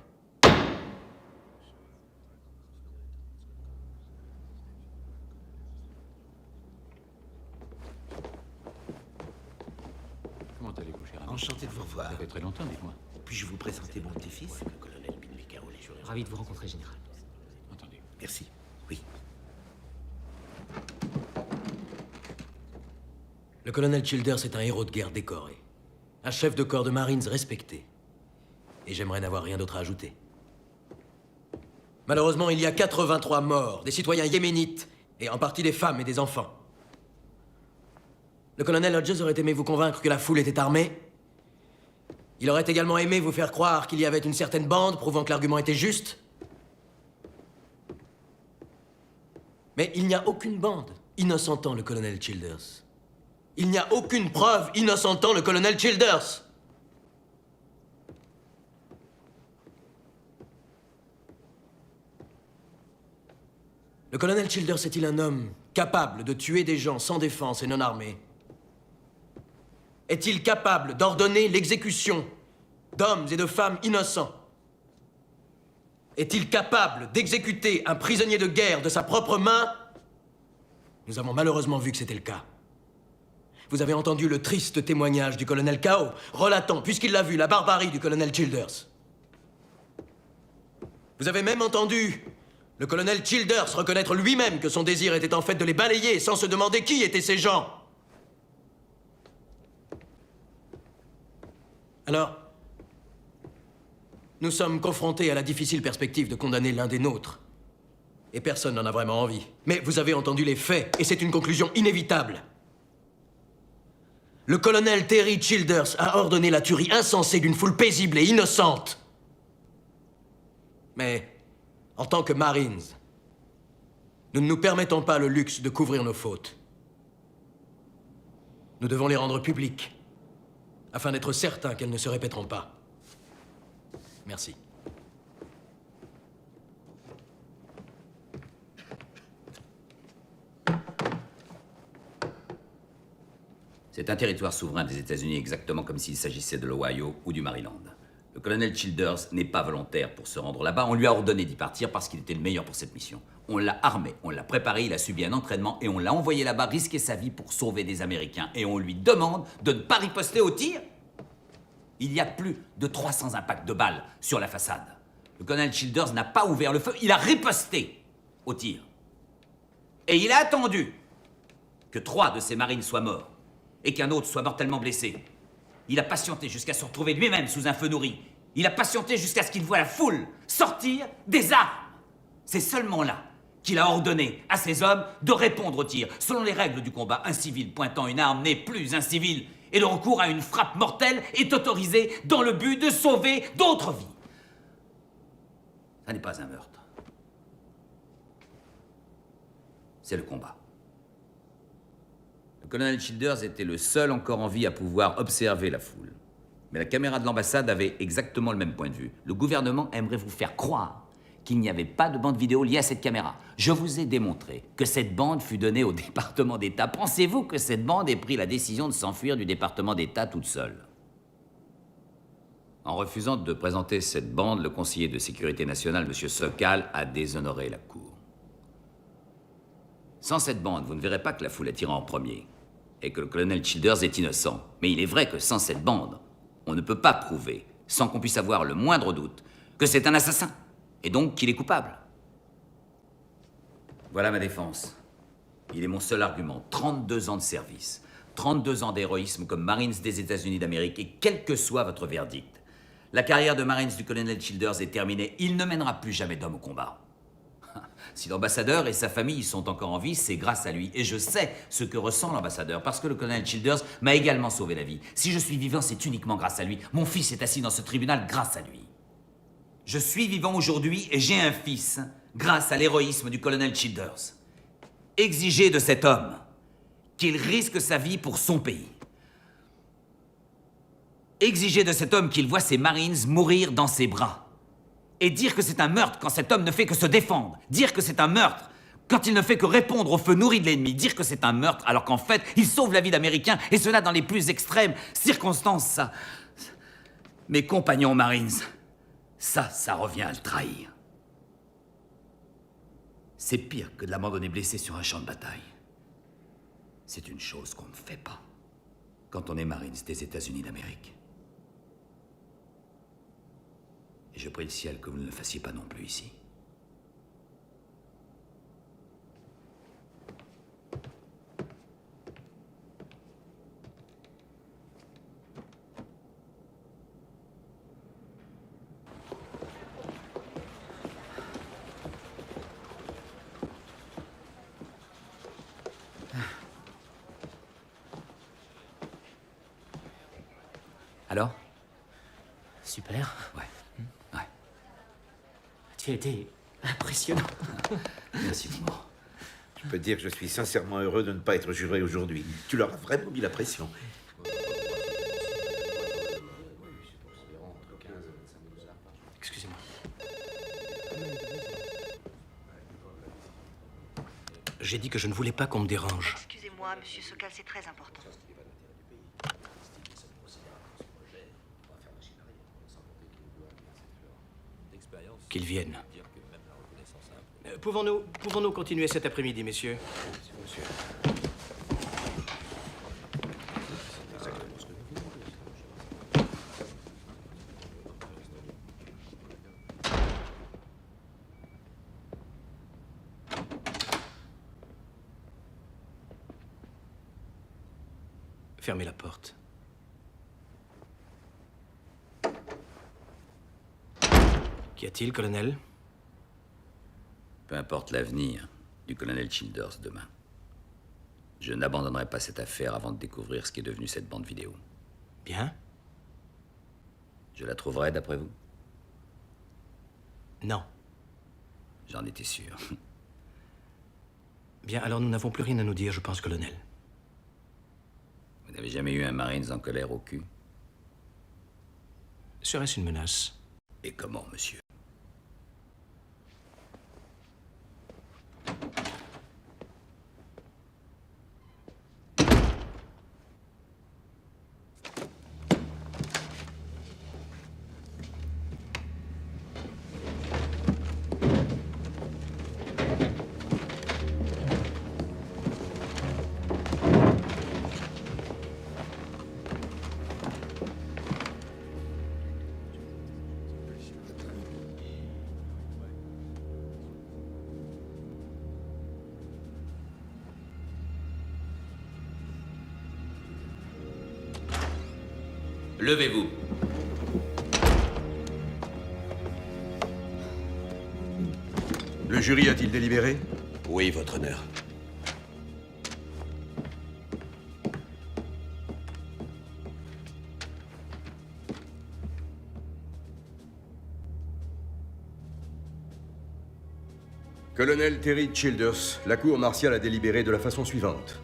Comment allez-vous, cher ami? Enchanté de vous revoir. Ça fait très longtemps, dites-moi. Puis-je vous présenter mon petit-fils? Ravi de vous rencontrer, Général. Entendu. Merci. Oui. Le colonel Childers est un héros de guerre décoré. Un chef de corps de Marines respecté. Et j'aimerais n'avoir rien d'autre à ajouter. Malheureusement, il y a 83 morts, des citoyens yéménites, et en partie des femmes et des enfants. Le colonel Hodges aurait aimé vous convaincre que la foule était armée. Il aurait également aimé vous faire croire qu'il y avait une certaine bande, prouvant que l'argument était juste. Mais il n'y a aucune bande innocentant le colonel Childers. Il n'y a aucune preuve innocentant le colonel Childers. Le colonel Childers est-il un homme capable de tuer des gens sans défense et non armés? Est-il capable d'ordonner l'exécution d'hommes et de femmes innocents? Est-il capable d'exécuter un prisonnier de guerre de sa propre main? Nous avons malheureusement vu que c'était le cas. Vous avez entendu le triste témoignage du colonel Kao, relatant, puisqu'il l'a vu, la barbarie du colonel Childers. Vous avez même entendu le colonel Childers reconnaître lui-même que son désir était en fait de les balayer sans se demander qui étaient ces gens. Alors, nous sommes confrontés à la difficile perspective de condamner l'un des nôtres. Et personne n'en a vraiment envie. Mais vous avez entendu les faits, et c'est une conclusion inévitable. Le colonel Terry Childers a ordonné la tuerie insensée d'une foule paisible et innocente. Mais, en tant que Marines, nous ne nous permettons pas le luxe de couvrir nos fautes. Nous devons les rendre publiques, afin d'être certains qu'elles ne se répéteront pas. Merci. C'est un territoire souverain des États-Unis exactement comme s'il s'agissait de l'Ohio ou du Maryland. Le colonel Childers n'est pas volontaire pour se rendre là-bas. On lui a ordonné d'y partir parce qu'il était le meilleur pour cette mission. On l'a armé, on l'a préparé, il a subi un entraînement et on l'a envoyé là-bas risquer sa vie pour sauver des Américains. Et on lui demande de ne pas riposter au tir. Il y a plus de 300 impacts de balles sur la façade. Le colonel Childers n'a pas ouvert le feu, il a riposté au tir. Et il a attendu que 3 de ses marines soient morts et qu'un autre soit mortellement blessé. Il a patienté jusqu'à se retrouver lui-même sous un feu nourri. Il a patienté jusqu'à ce qu'il voie la foule sortir des armes. C'est seulement là qu'il a ordonné à ses hommes de répondre au tir. Selon les règles du combat, un civil pointant une arme n'est plus un civil. Et le recours à une frappe mortelle est autorisé dans le but de sauver d'autres vies. Ça n'est pas un meurtre. C'est le combat. Le colonel Childers était le seul encore en vie à pouvoir observer la foule. Mais la caméra de l'ambassade avait exactement le même point de vue. Le gouvernement aimerait vous faire croire qu'il n'y avait pas de bande vidéo liée à cette caméra. Je vous ai démontré que cette bande fut donnée au département d'État. Pensez-vous que cette bande ait pris la décision de s'enfuir du département d'État toute seule? En refusant de présenter cette bande, le conseiller de sécurité nationale, M. Sokal, a déshonoré la Cour. Sans cette bande, vous ne verrez pas que la foule a tiré en premier et que le colonel Childers est innocent. Mais il est vrai que sans cette bande, on ne peut pas prouver, sans qu'on puisse avoir le moindre doute, que c'est un assassin, et donc qu'il est coupable. Voilà ma défense. Il est mon seul argument. 32 ans de service, 32 ans d'héroïsme comme Marines des États-Unis d'Amérique, et quel que soit votre verdict, la carrière de Marines du colonel Childers est terminée. Il ne mènera plus jamais d'homme au combat. Si l'ambassadeur et sa famille sont encore en vie, c'est grâce à lui. Et je sais ce que ressent l'ambassadeur, parce que le colonel Childers m'a également sauvé la vie. Si je suis vivant, c'est uniquement grâce à lui. Mon fils est assis dans ce tribunal grâce à lui. Je suis vivant aujourd'hui et j'ai un fils grâce à l'héroïsme du colonel Childers. Exigez de cet homme qu'il risque sa vie pour son pays. Exigez de cet homme qu'il voit ses Marines mourir dans ses bras. Et dire que c'est un meurtre quand cet homme ne fait que se défendre. Dire que c'est un meurtre quand il ne fait que répondre au feu nourri de l'ennemi. Dire que c'est un meurtre alors qu'en fait, il sauve la vie d'Américains, et cela dans les plus extrêmes circonstances, ça... Mes compagnons Marines, ça revient à le trahir. C'est pire que de l'abandonner blessé sur un champ de bataille. C'est une chose qu'on ne fait pas quand on est Marines des États-Unis d'Amérique. Et je prie le ciel que vous ne le fassiez pas non plus ici. Alors? Super. Ouais. Ouais. Tu as été impressionnant. Merci, Moore. Je peux te dire que je suis sincèrement heureux de ne pas être juré aujourd'hui. Tu leur as vraiment mis la pression. Excusez-moi. J'ai dit que je ne voulais pas qu'on me dérange. Excusez-moi, monsieur Sokal, c'est très important. Qu'ils viennent. Pouvons-nous continuer cet après-midi, messieurs? Monsieur. Fermez la porte. Qu'y a-t-il, colonel? Peu importe l'avenir du colonel Childers demain. Je n'abandonnerai pas cette affaire avant de découvrir ce qui est devenu cette bande vidéo. Bien. Je la trouverai, d'après vous? Non. J'en étais sûr. Bien, alors nous n'avons plus rien à nous dire, je pense, colonel. Vous n'avez jamais eu un Marines en colère au cul? Serait-ce une menace? Et comment, monsieur? Levez-vous. Le jury a-t-il délibéré? Oui, votre honneur. Colonel Terry Childers, la cour martiale a délibéré de la façon suivante.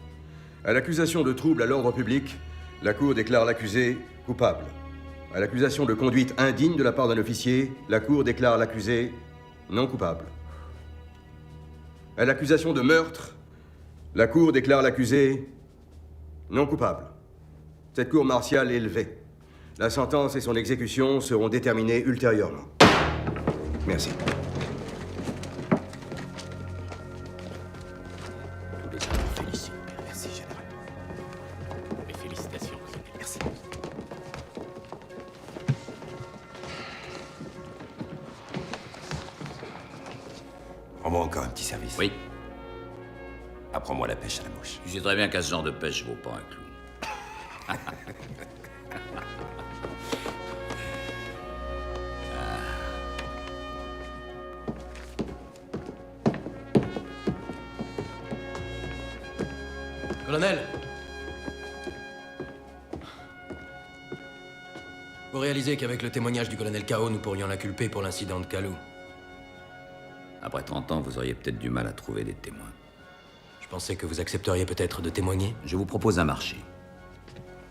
À l'accusation de trouble à l'ordre public, la cour déclare l'accusé coupable. À l'accusation de conduite indigne de la part d'un officier, la cour déclare l'accusé non coupable. À l'accusation de meurtre, la cour déclare l'accusé non coupable. Cette cour martiale est levée. La sentence et son exécution seront déterminées ultérieurement. Merci. Merci, général. Mes félicitations. Merci. Rends-moi encore un petit service. Oui. Apprends-moi la pêche à la mouche. Tu sais très bien qu'à ce genre de pêche, je vaux pas un clou. Colonel! Vous réalisez qu'avec le témoignage du colonel K.O., nous pourrions l'inculper pour l'incident de Kalou. Après 30 ans, vous auriez peut-être du mal à trouver des témoins. Je pensais que vous accepteriez peut-être de témoigner. Je vous propose un marché.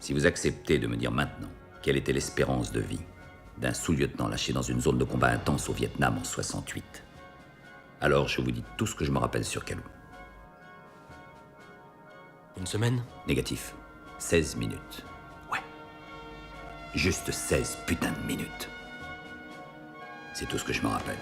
Si vous acceptez de me dire maintenant quelle était l'espérance de vie d'un sous-lieutenant lâché dans une zone de combat intense au Vietnam en 68, alors je vous dis tout ce que je me rappelle sur Kalou. Une semaine? Négatif. 16 minutes. Ouais. Juste 16 putains de minutes. C'est tout ce que je me rappelle.